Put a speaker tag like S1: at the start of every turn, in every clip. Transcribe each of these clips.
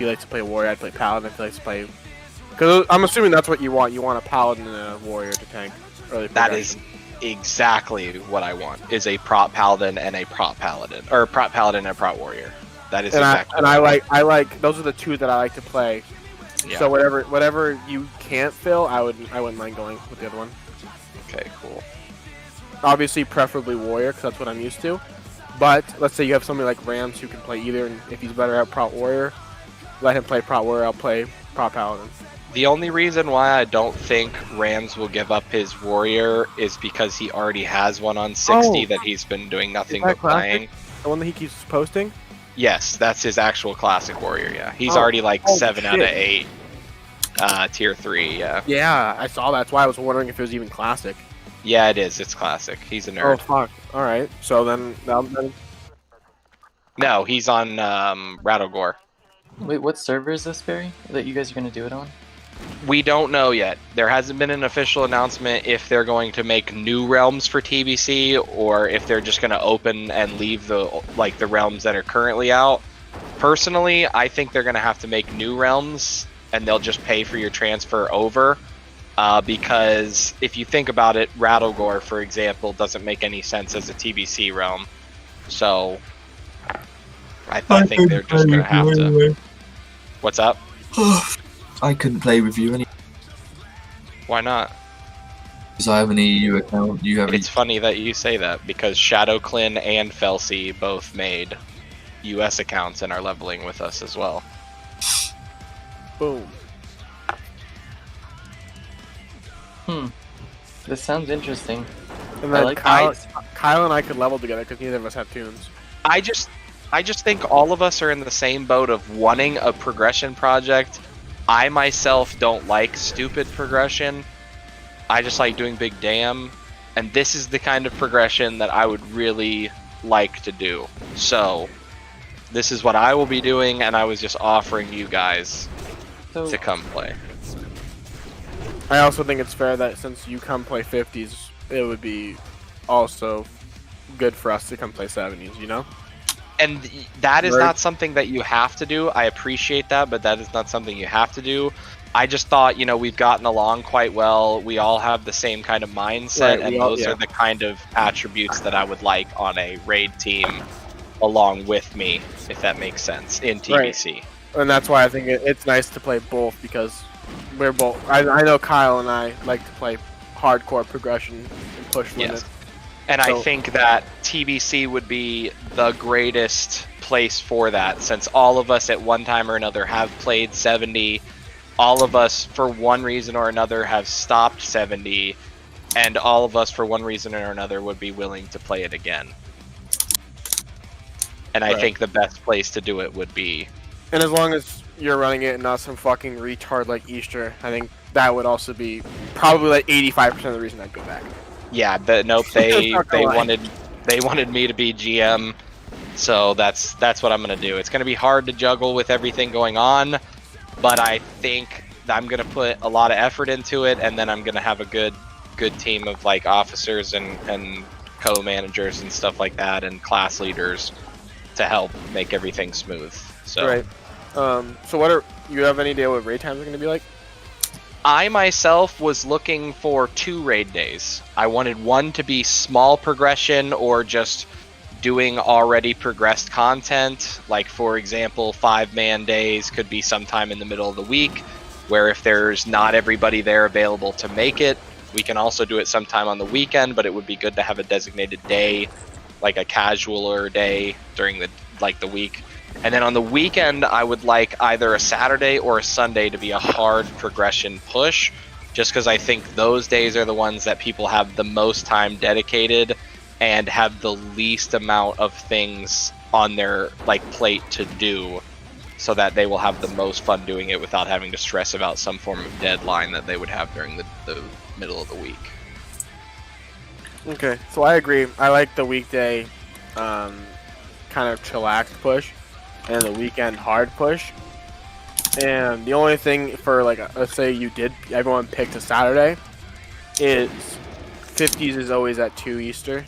S1: he likes to play warrior, I'd play paladin. If he likes to play, because I'm assuming that's what you want. You want a paladin and a warrior to tank early progression.
S2: That is exactly what I want. Is a prop paladin and a prop paladin, or a prop paladin and a prop warrior. That is exactly.
S1: I like those are the two that I like to play.
S2: Yeah.
S1: So whatever you can't fill, I wouldn't mind going with the other one.
S2: Okay, cool.
S1: Obviously, preferably warrior, because that's what I'm used to. But let's say you have somebody like Rams who can play either, and if he's better at prop warrior, let him play prop warrior. I'll play prop paladin.
S2: The only reason why I don't think Rams will give up his warrior is because he already has one on 60 that he's been doing nothing but playing.
S1: The one that he keeps posting?
S2: Yes, that's his actual classic warrior, yeah. He's already like 7 out of 8. Tier 3, yeah.
S1: Yeah, I saw that. That's why I was wondering if it was even classic.
S2: Yeah, it is. It's classic. He's a nerd.
S1: Oh, fuck. Alright. So then...
S2: No, he's on Rattlegore.
S3: Wait, what server is this, Barry? That you guys are going to do it on?
S2: We don't know yet. There hasn't been an official announcement if they're going to make new realms for TBC or if they're just going to open and leave the realms that are currently out. Personally, I think they're going to have to make new realms and they'll just pay for your transfer over. Because if you think about it, Rattlegore, for example, doesn't make any sense as a TBC realm. So I think they're just going to have to... Anyway. What's up?
S4: I couldn't play with you anyway.
S2: Why not?
S4: Because I have an EU account. You have.
S2: It's funny that you say that because ShadowClin and Felsi both made US accounts and are leveling with us as well.
S1: Boom.
S3: This sounds interesting.
S1: And then
S3: I like
S1: Kyle and I could level together because neither of us have tunes.
S2: I just think all of us are in the same boat of wanting a progression project. I myself don't like stupid progression. I just like doing big damn. And this is the kind of progression that I would really like to do. So, this is what I will be doing, and I was just offering you guys to come play.
S1: I also think it's fair that since you come play 50s, it would be also good for us to come play 70s, you know?
S2: And that is not something that you have to do. I appreciate that, but that is not something you have to do. I just thought, you know, we've gotten along quite well. We all have the same kind of mindset, and those are the kind of attributes that I would like on a raid team along with me, if that makes sense, in TBC.
S1: Right. And that's why I think it's nice to play both, because we're both... I know Kyle and I like to play hardcore progression and push limits.
S2: And I think that TBC would be the greatest place for that, since all of us at one time or another have played 70. All of us, for one reason or another, have stopped 70. And all of us, for one reason or another, would be willing to play it again. And I think the best place to do it would be...
S1: And as long as you're running it and not some fucking retard like Easter, I think that would also be probably like 85% of the reason I'd go back.
S2: Yeah, nope. They wanted me to be GM, so that's what I'm gonna do. It's gonna be hard to juggle with everything going on, but I think I'm gonna put a lot of effort into it, and then I'm gonna have a good team of like officers and co-managers and stuff like that, and class leaders to help make everything smooth. So
S1: right. So you have any idea what raid times are gonna be like?
S2: I myself was looking for 2 raid days. I wanted one to be small progression or just doing already progressed content. Like, for example, 5-man days could be sometime in the middle of the week, where if there's not everybody there available to make it, we can also do it sometime on the weekend, but it would be good to have a designated day, like a casualer day during the week. And then on the weekend, I would like either a Saturday or a Sunday to be a hard progression push, just because I think those days are the ones that people have the most time dedicated and have the least amount of things on their plate to do, so that they will have the most fun doing it without having to stress about some form of deadline that they would have during the middle of the week.
S1: Okay, so I agree. I like the weekday kind of chillaxed push and the weekend hard push. And the only thing for, let's say everyone picked a Saturday, is 50s is always at 2 Eastern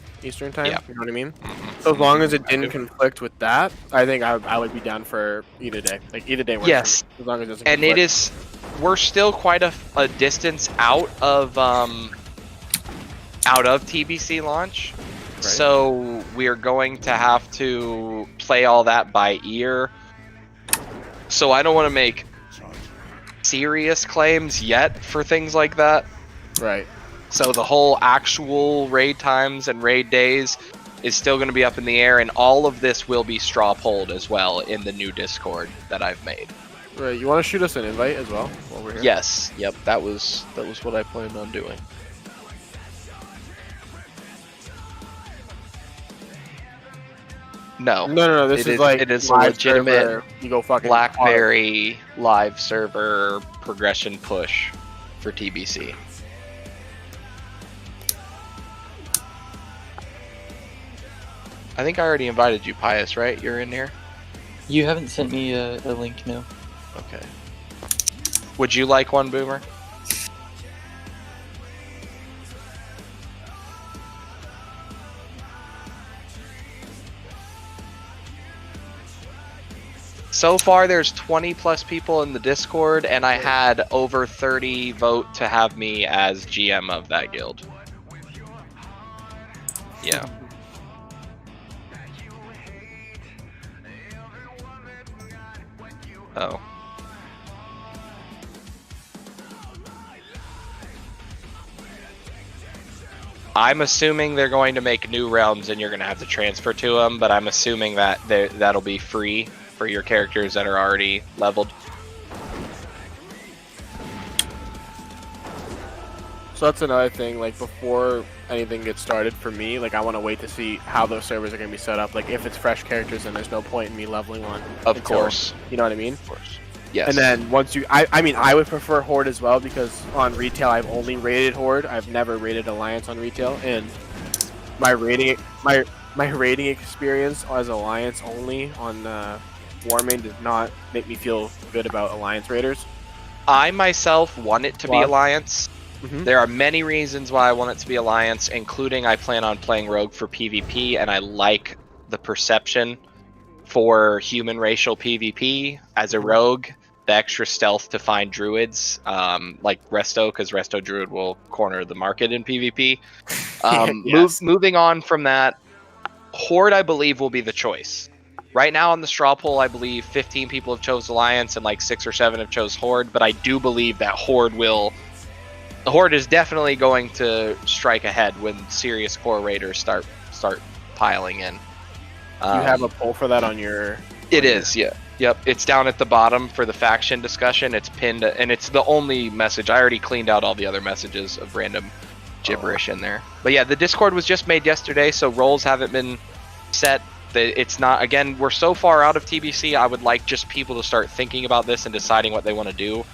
S1: time.
S2: Yeah.
S1: You know what I mean?
S2: Mm-hmm.
S1: As long as it didn't conflict with that, I think I would be down for either day. Like either day works.
S2: Yes.
S1: For me, as long as it doesn't.
S2: And
S1: conflict.
S2: it is, we're still quite a distance out of TBC launch,
S1: Right.
S2: so we're going to have to play all that by ear. So I don't want to make serious claims yet for things like that.
S1: Right.
S2: So the whole actual raid times and raid days is still going to be up in the air, and all of this will be straw polled as well in the new Discord that I've made.
S1: Right. You want to shoot us an invite as well while we're here?
S2: Yes. Yep. That was what I planned on doing. No.
S1: No. This is like
S2: it is a
S1: live
S2: legitimate
S1: server, you go fucking
S2: BlackBerry live server progression push for TBC. I think I already invited you, Pius, right? You're in here?
S3: You haven't sent me a link, no.
S2: Okay. Would you like one, Boomer? So far, there's 20 plus people in the Discord, and I had over 30 vote to have me as GM of that guild. Yeah. Oh. I'm assuming they're going to make new realms and you're going to have to transfer to them, but I'm assuming that that'll be free for your characters that are already leveled.
S1: So that's another thing, like before anything gets started for me, like I want to wait to see how those servers are going to be set up. Like if it's fresh characters, then there's no point in me leveling one.
S2: Of course.
S1: You know what I mean?
S2: Of course. Yes.
S1: And then once you, I mean, I would prefer Horde as well because on retail I've only rated Horde. I've never rated Alliance on retail, and my rating experience as Alliance only on Warmane does not make me feel good about Alliance raiders.
S2: I myself want it to be Alliance.
S1: Mm-hmm.
S2: There are many reasons why I want it to be Alliance, including I plan on playing Rogue for PvP, and I like the perception for human racial PvP as a Rogue. The extra stealth to find druids, like Resto, because Resto Druid will corner the market in PvP.
S1: Yes.
S2: Moving on from that, Horde, I believe, will be the choice. Right now on the straw poll, I believe 15 people have chose Alliance and like 6 or 7 have chose Horde, but I do believe that Horde is definitely going to strike ahead when serious core raiders start piling in.
S1: You have a poll for that on your...
S2: It is, yeah. Yep, it's down at the bottom for the faction discussion. It's pinned, and it's the only message. I already cleaned out all the other messages of random gibberish in there. But yeah, the Discord was just made yesterday, so roles haven't been set. It's not, again, we're so far out of TBC, I would like just people to start thinking about this and deciding what they want to do.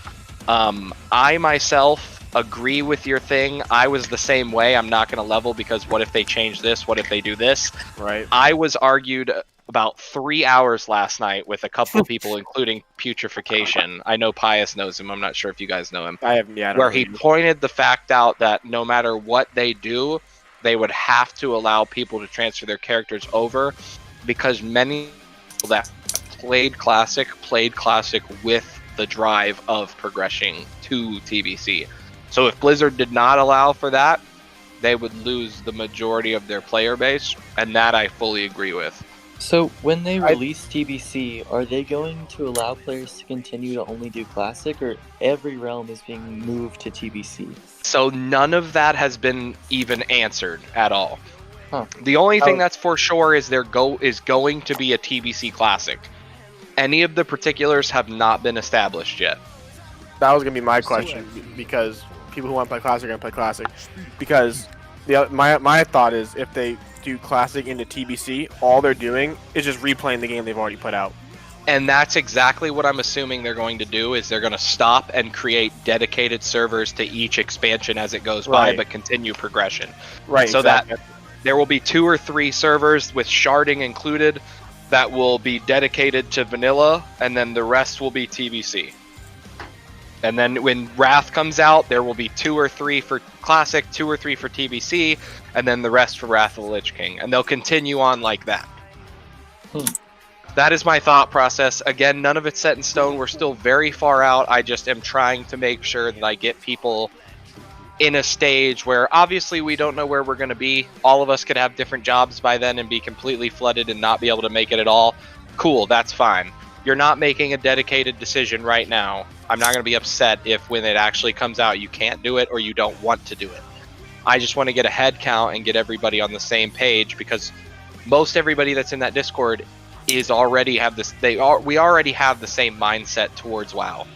S2: I myself agree with your thing. I was the same way. I'm not going to level because what if they change this? What if they do this?
S1: Right.
S2: I was argued about 3 hours last night with a couple of people, including Putrefaction. I know Pius knows him. I'm not sure if you guys know him.
S1: I haven't yet.
S2: Where he pointed the fact out that no matter what they do, they would have to allow people to transfer their characters over because many people that played Classic with the drive of progressing to TBC. So if Blizzard did not allow for that, they would lose the majority of their player base, and that I fully agree with.
S3: So when they release TBC, are they going to allow players to continue to only do Classic, or every realm is being moved to TBC?
S2: So none of that has been even answered at all.
S3: Huh.
S2: The only thing that's for sure is is going to be a TBC Classic. Any of the particulars have not been established yet.
S1: That was going to be my question, because people who want to play Classic are going to play Classic. Because my thought is if they do Classic into TBC, all they're doing is just replaying the game they've already put out.
S2: And that's exactly what I'm assuming they're going to do, is they're going to stop and create dedicated servers to each expansion as it goes by, but continue progression.
S1: Right.
S2: So that there will be 2 or 3 servers with sharding included that will be dedicated to vanilla, and then the rest will be TBC. And then when Wrath comes out, there will be 2 or 3 for Classic, 2 or 3 for TBC, and then the rest for Wrath of the Lich King. And they'll continue on like that. That is my thought process. Again, none of it's set in stone. We're still very far out. I just am trying to make sure that I get people in a stage where obviously we don't know where we're going to be. All of us could have different jobs by then and be completely flooded and not be able to make it at all. Cool, that's fine. You're not making a dedicated decision right now. I'm not going to be upset if when it actually comes out you can't do it or you don't want to do it. I just want to get a head count and get everybody on the same page, because most everybody that's in that Discord is already have this. We already have the same mindset towards WoW.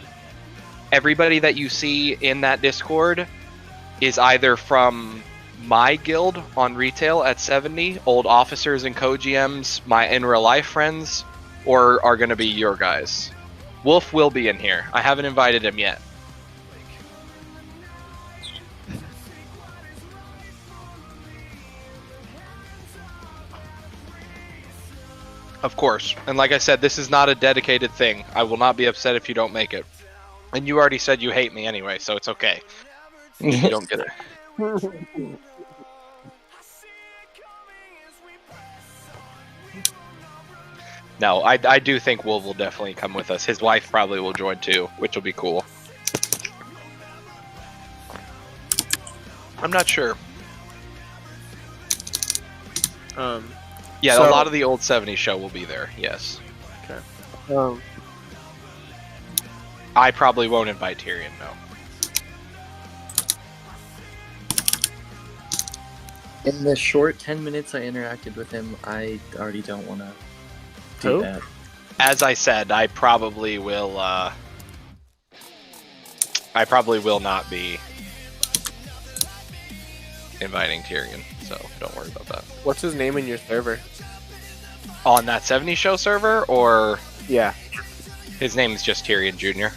S2: Everybody that you see in that Discord is either from my guild on retail at 70, old officers and co-GMs, my in real life friends, or are going to be your guys. Wolf will be in here. I haven't invited him yet. Of course. And like I said, this is not a dedicated thing. I will not be upset if you don't make it. And you already said you hate me anyway, so it's okay. You don't get it. No, I do think Wolf will definitely come with us. His wife probably will join too, which will be cool. I'm not sure. Yeah,
S1: So-
S2: a lot of the old 70s show will be there, yes.
S1: Okay.
S2: I probably won't invite Tyrion, no.
S3: In the short 10 minutes I interacted with him, I already don't want to do
S1: Who?
S3: that.
S2: As I said, I probably will not be inviting Tyrion, so don't worry about that.
S1: What's his name in your server?
S2: On that 70 show server, or
S1: Yeah.
S2: his name is just Tyrion Jr.?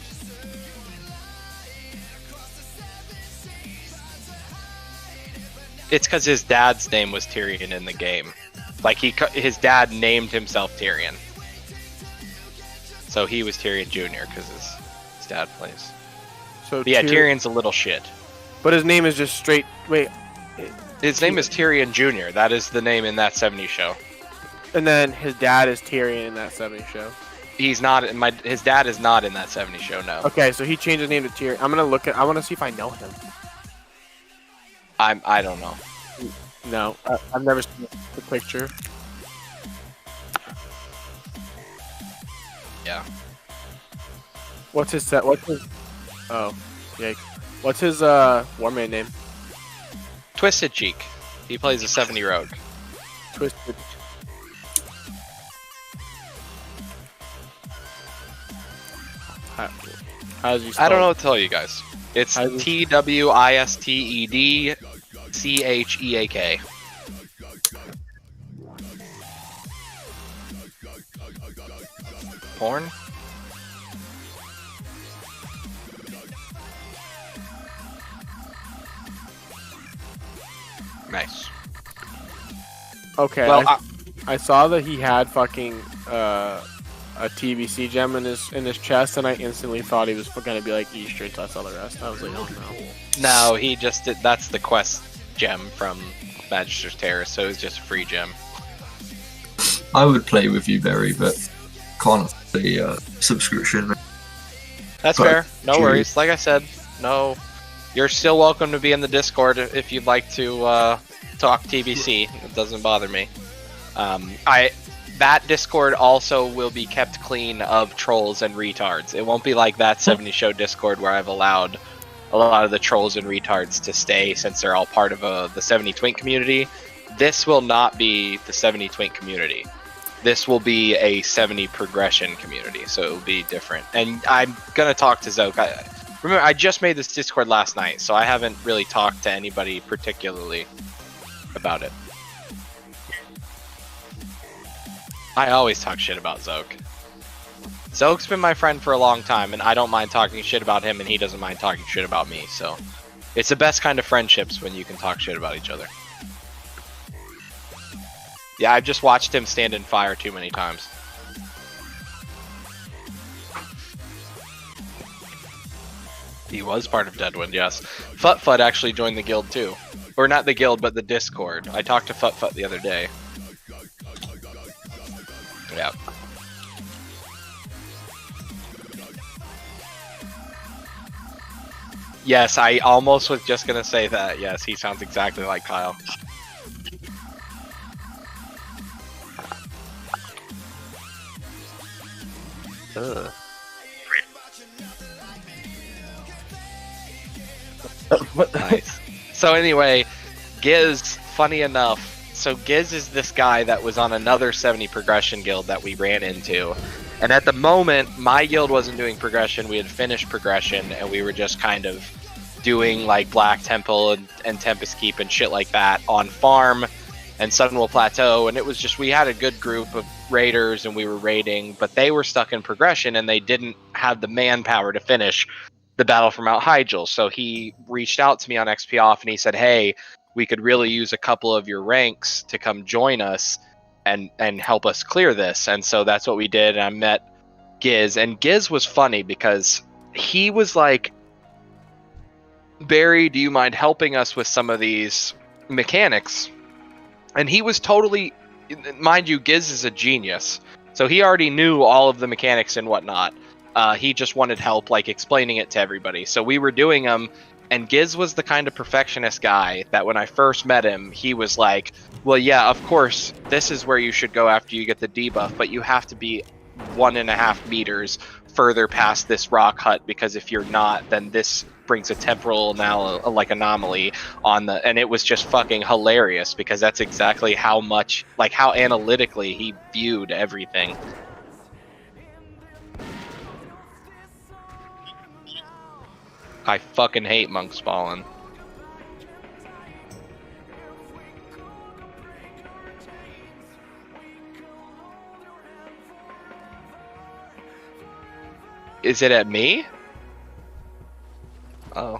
S2: It's because his dad's name was Tyrion in the game. Like, his dad named himself Tyrion. So he was Tyrion Jr. because his dad plays.
S1: So
S2: But yeah, Tyrion's a little shit.
S1: But his name is just straight. Wait.
S2: His name is Tyrion Jr. That is the name in that 70 show.
S1: And then his dad is Tyrion in that 70 show.
S2: He's not in his dad is not in that 70 show, no.
S1: Okay, so he changed his name to Tyrion. I'm gonna look at. I want to see if I know him.
S2: I don't know.
S1: No, I've never seen the picture.
S2: Yeah.
S1: What's his set? What's his? Oh, yikes. What's his warman name?
S2: Twisted Cheek. He plays a 70 rogue.
S1: Twisted. How does he spell?
S2: I don't know what to tell you guys. It's
S1: How does-
S2: TWISTEDCHEAK. Porn? Nice.
S1: Okay,
S2: Well,
S1: I saw that he had fucking a TBC gem in his chest, and I instantly thought he was gonna be like Easter until I saw the rest. I was like, oh no.
S2: no, he just did. That's the quest gem from Magister's Terrace, so it's just a free gem.
S4: I would play with you, Barry, but can't afford the subscription.
S2: That's
S4: But-
S2: fair. No
S4: True.
S2: worries. Like I said, no. You're still welcome to be in the Discord if you'd like to talk TBC. It doesn't bother me. That Discord also will be kept clean of trolls and retards. It won't be like that 70 show Discord where I've allowed a lot of the trolls and retards to stay since they're all part of the 70 Twink community. This will not be the 70 Twink community. This will be a 70 progression community, so it will be different. And I'm gonna talk to Zoke. Remember, I just made this Discord last night, so I haven't really talked to anybody particularly about it. I always talk shit about Zoke. Zoke's been my friend for a long time, and I don't mind talking shit about him, and he doesn't mind talking shit about me, so... It's the best kind of friendships when you can talk shit about each other. Yeah, I've just watched him stand in fire too many times. He was part of Deadwind, yes. Ftw actually joined the guild too. Or not the guild, but the Discord. I talked to Ftw the other day. Yeah. Yes, I almost was just gonna say that. Yes, he sounds exactly like Kyle. Ugh. Nice. So anyway, Giz, funny enough, so Giz is this guy that was on another 70 progression guild that we ran into. And at the moment, my guild wasn't doing progression, we had finished progression, and we were just kind of doing like Black Temple and Tempest Keep and shit like that on farm and Sunwell Plateau, and it was just, we had a good group of raiders and we were raiding, but they were stuck in progression and they didn't have the manpower to finish the battle for Mount Hyjal. So he reached out to me on XP Off and he said, hey, we could really use a couple of your ranks to come join us and help us clear this. And so that's what we did. And I met Giz, and Giz was funny because he was like, Barry, do you mind helping us with some of these mechanics? And he was totally, mind you, Giz is a genius. So he already knew all of the mechanics and whatnot. He just wanted help, like, explaining it to everybody. So we were doing them, and Giz was the kind of perfectionist guy that when I first met him, he was like, well, yeah, of course, this is where you should go after you get the debuff, but you have to be 1.5 meters further past this rock hut, because if you're not, then this brings a temporal anomaly on the, and it was just fucking hilarious because that's exactly how much, like, how analytically he viewed everything. I fucking hate Monk's Fallen. Is it at me? Oh.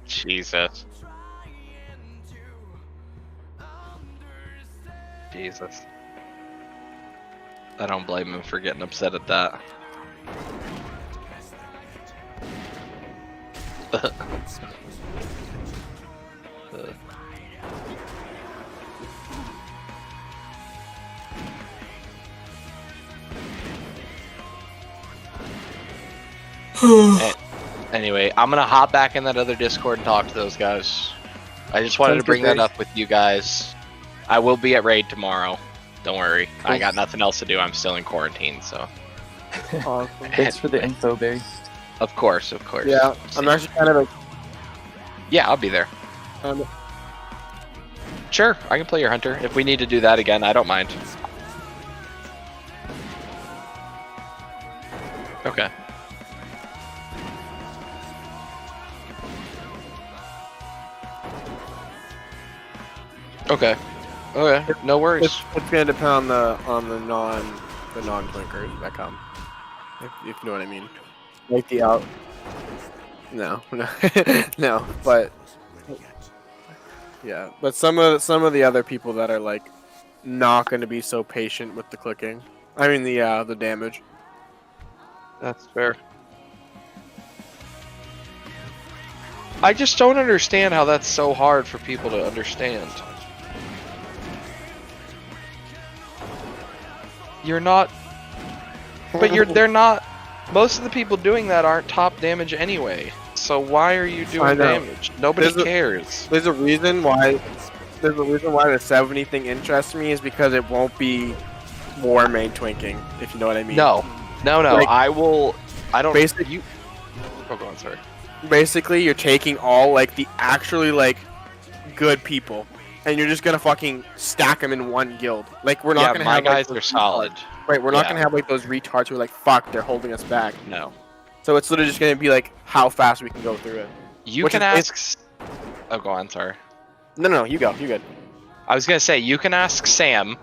S2: Jesus. Jesus. I don't blame him for getting upset at that. Anyway, I'm gonna hop back in that other Discord and talk to those guys. I just wanted to bring that up with you guys. I will be at raid tomorrow. Don't worry. Cool. I got nothing else to do. I'm still in quarantine, so.
S3: Awesome. Thanks for the info, Barry.
S2: Of course, of course.
S1: Yeah, I'm actually kind of like...
S2: Yeah, I'll be there. Sure, I can play your Hunter. If we need to do that again, I don't mind. Okay. Okay. Okay. No worries.
S1: It's gonna depend on the non-twinkers that come. If you know what I mean. Like the out. No. No. But yeah. But some of the other people that are like not gonna be so patient with the clicking. I mean the damage.
S2: That's fair. I just don't understand how that's so hard for people to understand. You're not, but they're not, most of the people doing that aren't top damage anyway. So why are you doing damage? Nobody cares.
S1: There's a reason why the 70 thing interests me, is because it won't be war main twinking, if you know what I mean.
S2: No. Like, I don't.
S1: Basically,
S2: oh, go on, sorry.
S1: Basically, you're taking all like the actually like good people, and you're just gonna fucking stack them in one guild. Like we're not gonna have
S2: guys
S1: like,
S2: are solid.
S1: Right, we're not gonna have like those retards who are like, fuck, they're holding us back.
S2: No.
S1: So it's literally just gonna be like how fast we can go through it.
S2: You can ask. Oh, go on, sorry.
S1: No, you go. You're good.
S2: I was gonna say you can ask Sam,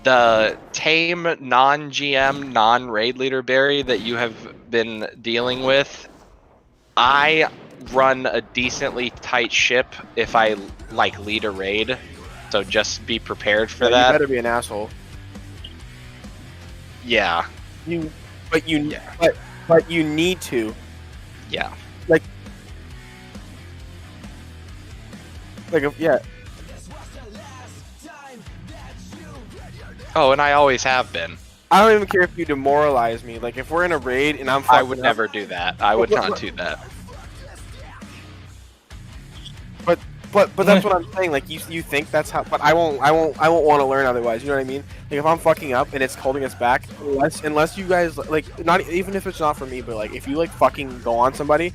S2: the tame non-GM, non-raid leader Barry that you have been dealing with. I run a decently tight ship if I like lead a raid. So just be prepared for that.
S1: You better be an asshole.
S2: Yeah.
S1: But you need to.
S2: Yeah.
S1: Yeah.
S2: Oh, and I always have been.
S1: I don't even care if you demoralize me. Like if we're in a raid and I'm fucking
S2: I would never do that. I would not do that.
S1: But that's what I'm saying. Like you think that's how, but I won't want to learn otherwise. You know what I mean? Like if I'm fucking up and it's holding us back, unless you guys like not even if it's not for me, but like if you like fucking go on somebody,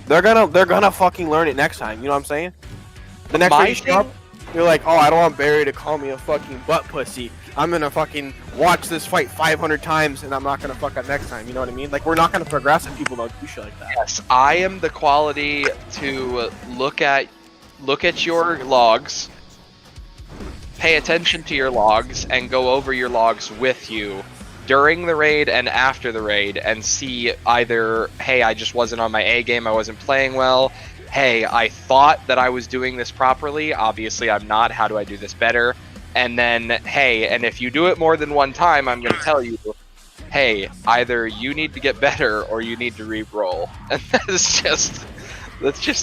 S1: they're gonna fucking learn it next time. You know what I'm saying? The next time you show up, you're like, oh, I don't want Barry to call me a fucking butt pussy. I'm gonna fucking watch this fight 500 times and I'm not gonna fuck up next time. You know what I mean? Like we're not gonna progress if people don't do shit like that.
S2: Yes, I am the quality to look at your logs, pay attention to your logs, and go over your logs with you during the raid and after the raid and see either, hey, I just wasn't on my A game, I wasn't playing well. Hey, I thought that I was doing this properly. Obviously, I'm not. How do I do this better? And then, hey, and if you do it more than one time, I'm going to tell you, hey, either you need to get better or you need to re-roll. And that's just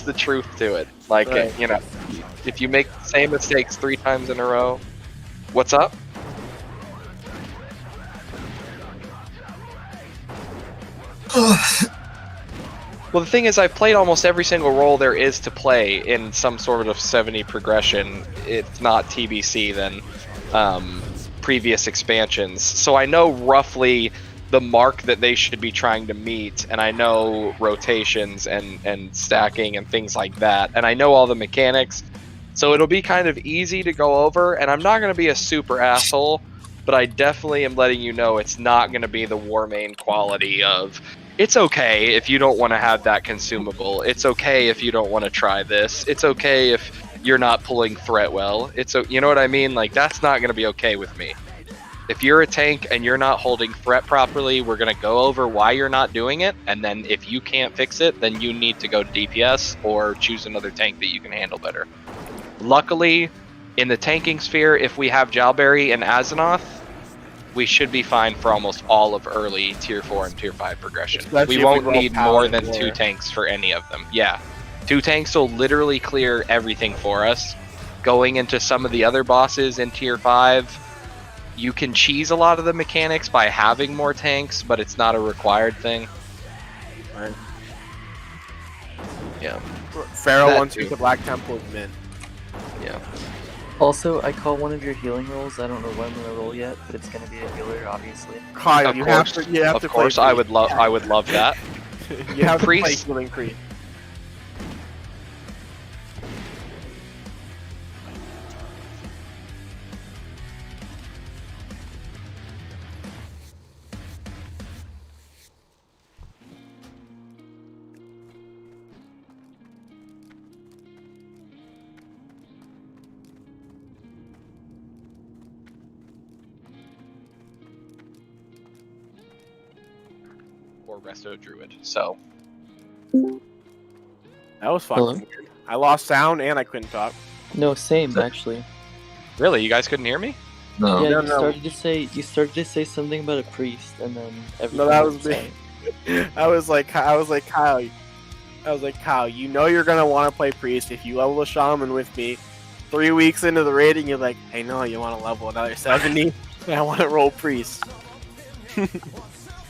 S2: the truth to it. Like,
S1: right.
S2: You know, if you make the same mistakes 3 times in a row, what's up? Well, the thing is, I've played almost every single role there is to play in some sort of 70 progression. It's not TBC than previous expansions. So I know roughly the mark that they should be trying to meet, and I know rotations and stacking and things like that. And I know all the mechanics, so it'll be kind of easy to go over, and I'm not going to be a super asshole, but I definitely am letting you know it's not going to be the Warmane quality of... It's okay if you don't want to have that consumable. It's okay if you don't want to try this. It's okay if you're not pulling threat well. You know what I mean? Like, that's not going to be okay with me. If you're a tank and you're not holding threat properly, we're going to go over why you're not doing it. And then if you can't fix it, then you need to go to DPS or choose another tank that you can handle better. Luckily, in the tanking sphere, if we have Jalberry and Azeroth, we should be fine for almost all of early tier 4 and tier 5 progression.
S1: Especially
S2: we won't
S1: roll
S2: need more
S1: Paladin
S2: than 2
S1: War.
S2: tanks for any of them. Yeah. 2 tanks will literally clear everything for us. Going into some of the other bosses in tier 5, you can cheese a lot of the mechanics by having more tanks, but it's not a required thing.
S1: Right.
S2: Yeah.
S1: Pharaoh
S2: That
S1: wants
S2: too.
S1: to the Black Temple of Min.
S2: Yeah.
S3: Also, I call one of your healing rolls. I don't know when I'm gonna roll yet, but it's gonna be a healer, obviously.
S1: Kyle,
S2: Of
S1: you
S2: course,
S1: have to. You have
S2: of
S1: to
S2: course,
S1: play
S2: I would love that.
S1: You have to play
S2: Priest.
S1: Healing Creed.
S2: Or Resto Druid. So
S1: That was fucking
S3: Hello?
S1: weird. I lost sound and I couldn't talk.
S3: No, same actually.
S2: really, you guys couldn't hear me?
S4: No.
S3: Yeah,
S1: No,
S3: you
S1: no.
S3: started to say something about a priest, and then everything.
S1: No, that was
S3: went
S1: me.
S3: silent.
S1: I was like, Kyle, you know you're gonna want to play priest if you level a shaman with me. 3 weeks into the rating, you're like, hey, no, you want to level another 70? And I want to roll priest.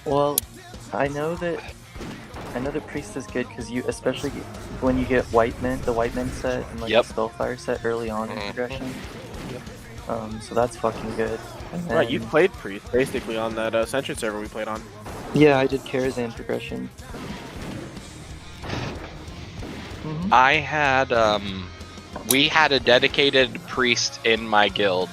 S3: Well, I know that priest is good because you, especially when you get the white men set and like
S2: Yep.
S3: the spellfire set early on in
S2: Mhm.
S3: progression. So that's fucking good. And
S1: Right, you
S3: then-
S1: played priest basically on that Ascension server we played on.
S3: Yeah, I did Karazhan progression.
S2: I had we had a dedicated priest in my guild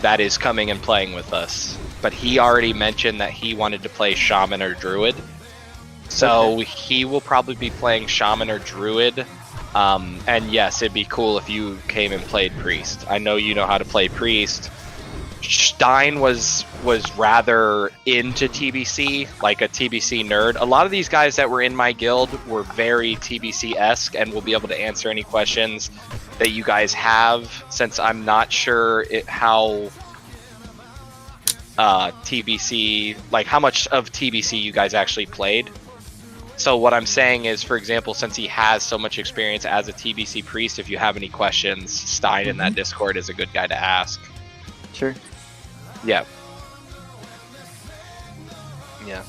S2: that is coming and playing with us, but he already mentioned that he wanted to play shaman or druid, so he will probably be playing shaman or druid. And yes, it'd be cool if you came and played priest. I know you know how to play priest. Stein was rather into TBC, like a TBC nerd. A lot of these guys that were in my guild were very TBC-esque and will be able to answer any questions that you guys have, since I'm not sure how TBC, like how much of TBC you guys actually played. So what I'm saying is, for example, since he has so much experience as a TBC priest, if you have any questions, Stein in that Discord is a good guy to ask.
S3: Sure.
S2: Yeah. Yeah.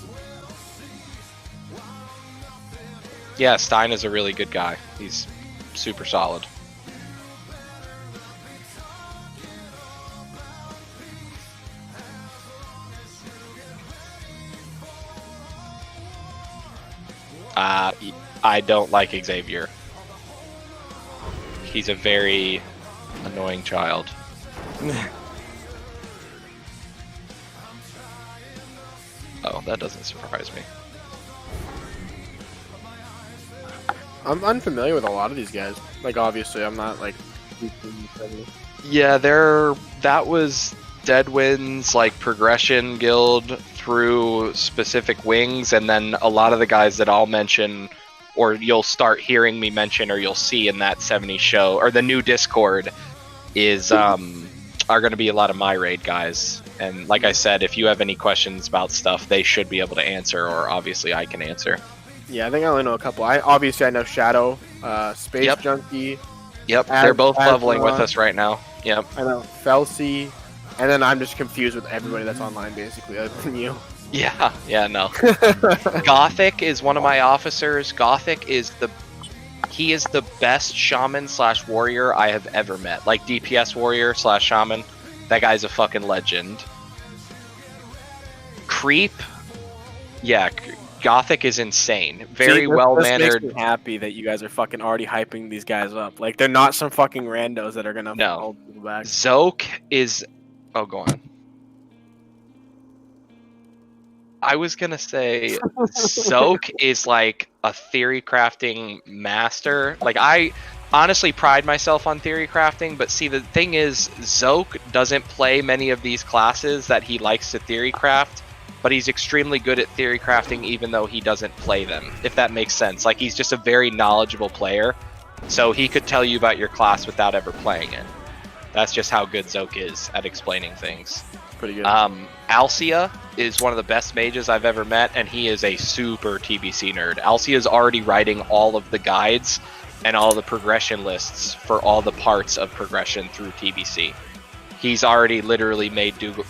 S2: Yeah, Stein is a really good guy. He's super solid. I don't like Xavier. He's a very annoying child. Oh, that doesn't surprise me.
S1: I'm unfamiliar with a lot of these guys. Like, obviously, I'm not like.
S2: Yeah, that was Deadwind's like progression guild through specific wings, and then a lot of the guys that I'll mention, or you'll start hearing me mention, or you'll see in that 70 show, or the new Discord, is are going to be a lot of my raid guys. And like I said, if you have any questions about stuff, they should be able to answer, or obviously I can answer.
S1: Yeah, I think I only know a couple. I know Shadow, Space
S2: Yep.
S1: Junkie.
S2: Yep, they're both leveling with us right now. Yep.
S1: I know Felsi, and then I'm just confused with everybody that's online, basically, other than you.
S2: Yeah, no. Gothic is one of my officers. Gothic is the best shaman / warrior I have ever met. Like DPS warrior / shaman. That guy's a fucking legend. Creep. Yeah, Gothic is insane. Very well mannered.
S1: Makes me happy that you guys are fucking already hyping these guys up. Like, they're not some fucking randos that are gonna hold people back.
S2: Zoke is. Oh, go on. I was gonna say Zoke is like a theory crafting master. Like, I honestly pride myself on theory crafting, but see, the thing is, Zoke doesn't play many of these classes that he likes to theory craft, but he's extremely good at theory crafting even though he doesn't play them, if that makes sense. Like, he's just a very knowledgeable player, so he could tell you about your class without ever playing it. That's just how good Zoke is at explaining things.
S1: Pretty good.
S2: Alcia is one of the best mages I've ever met, and he is a super TBC nerd. Alcia is already writing all of the guides and all the progression lists for all the parts of progression through TBC. He's already literally made Google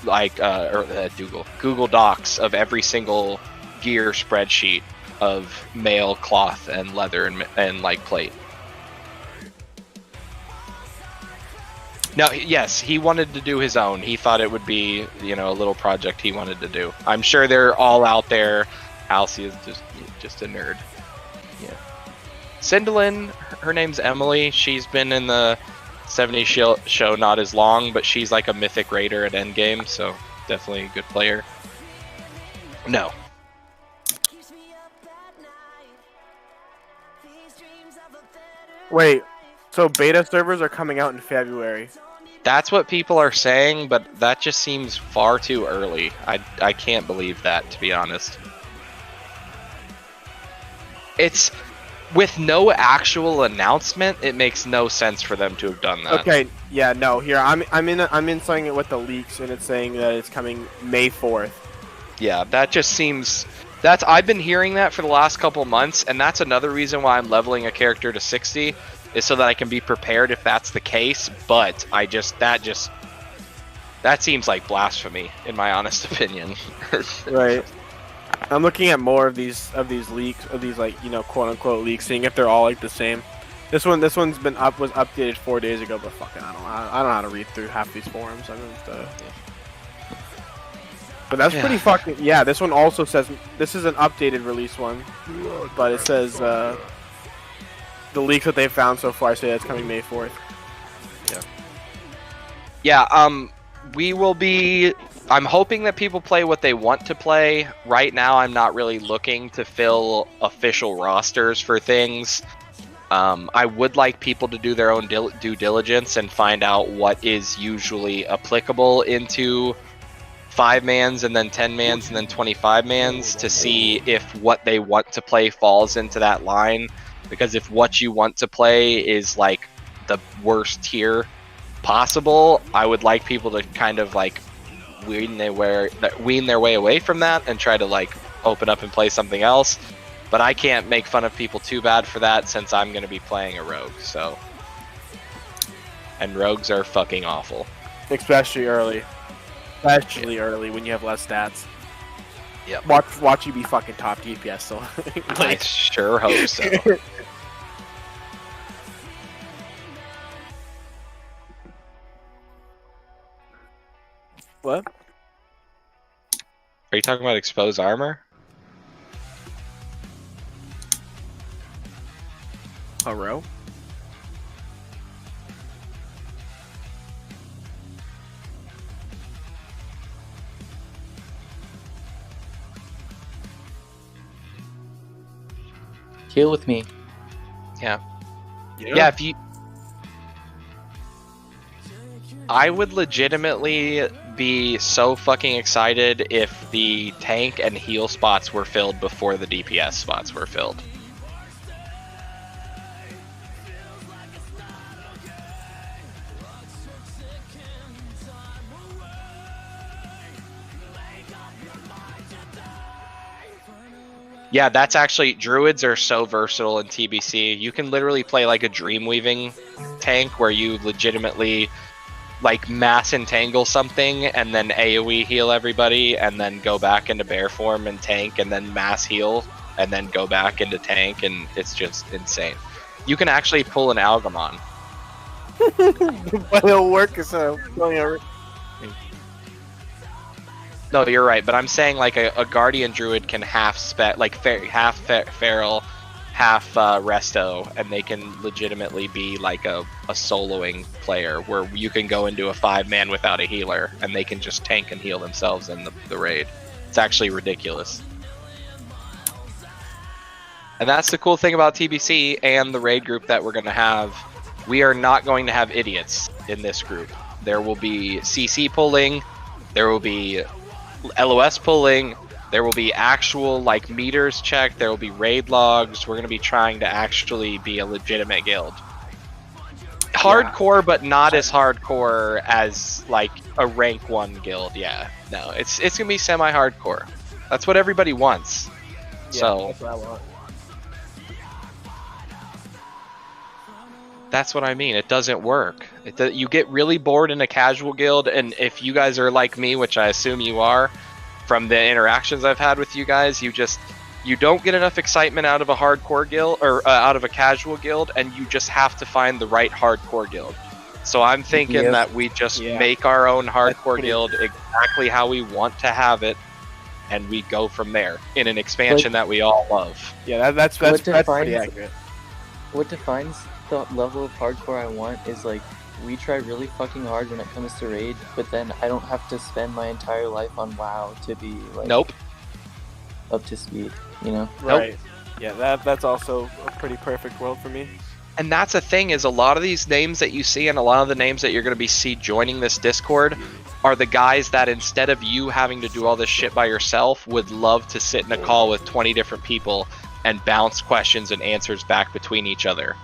S2: Docs of every single gear spreadsheet of mail, cloth, and leather and like plate. No, yes, he wanted to do his own. He thought it would be, a little project he wanted to do. I'm sure they're all out there. Alcia is just a nerd. Yeah. Cinderlin, her name's Emily. She's been in the 70 show not as long, but she's like a mythic raider at endgame, so definitely a good player. No.
S1: Wait, so beta servers are coming out in February.
S2: That's what people are saying, but that just seems far too early. I can't believe that, to be honest. It's with no actual announcement, it makes no sense for them to have done that.
S1: Okay, yeah, no. Here, I'm in something with the leaks, and it's saying that it's coming May 4th.
S2: Yeah, that just seems. I've been hearing that for the last couple months, and that's another reason why I'm leveling a character to 60. Is so that I can be prepared if that's the case, but that seems like blasphemy in my honest opinion.
S1: Right. I'm looking at more of these leaks, of these like, quote unquote leaks, seeing if they're all like the same. This one's was updated 4 days ago, but fucking I don't know how to read through half these forums. But that's pretty fucking this one also says this is an updated release one, but it says the leaks that they've found so far say that's coming May 4th.
S2: Yeah, we will be. I'm hoping that people play what they want to play. Right now, I'm not really looking to fill official rosters for things. I would like people to do their own due diligence and find out what is usually applicable into 5-mans and then 10-mans and then 25-mans to see if what they want to play falls into that line. Because if what you want to play is like the worst tier possible, I would like people to kind of like wean their way away from that and try to like open up and play something else. But I can't make fun of people too bad for that since I'm going to be playing a rogue, so. And rogues are fucking awful.
S1: Especially early. Especially early when you have less stats.
S2: Yep.
S1: Watch you be fucking top DPS, so.
S2: I sure hope so.
S1: What?
S2: Are you talking about exposed armor?
S1: A row?
S3: Heal with me.
S2: Yeah. Yeah, if you... I would legitimately be so fucking excited if the tank and heal spots were filled before the DPS spots were filled. Yeah, that's actually... Druids are so versatile in TBC. You can literally play like a Dreamweaving tank where you legitimately like mass entangle something and then AoE heal everybody and then go back into bear form and tank and then mass heal and then go back into tank, and it's just insane. You can actually pull an Algamon.
S1: But it'll work, so...
S2: No, you're right, but I'm saying like a Guardian Druid can half Feral, half Resto, and they can legitimately be like a soloing player where you can go into a 5-man without a healer and they can just tank and heal themselves in the raid. It's actually ridiculous. And that's the cool thing about TBC and the raid group that we're going to have. We are not going to have idiots in this group. There will be CC pulling, there will be LOS pulling, there will be actual like meters checked, there will be raid logs. We're going to be trying to actually be a legitimate guild. Hardcore, but not as hardcore as like a rank 1 guild. Yeah, no, it's going to be semi-hardcore. That's what everybody wants.
S1: Yeah,
S2: so
S1: that's what I want.
S2: That's what I mean. It doesn't work. You get really bored in a casual guild, and if you guys are like me, which I assume you are, from the interactions I've had with you guys, you don't get enough excitement out of a hardcore guild or out of a casual guild, and you just have to find the right hardcore guild. So I'm thinking that we just make our own hardcore guild exactly how we want to have it, and we go from there in an expansion that we all love.
S1: Yeah, that's pretty accurate.
S3: What defines the level of hardcore I want is like we try really fucking hard when it comes to raid, but then I don't have to spend my entire life on WoW to be like up to speed, you know?
S1: Right. Yeah, that's also a pretty perfect world for me.
S2: And that's the thing, is a lot of these names that you see and a lot of the names that you're going to see joining this Discord are the guys that instead of you having to do all this shit by yourself would love to sit in a call with 20 different people and bounce questions and answers back between each other.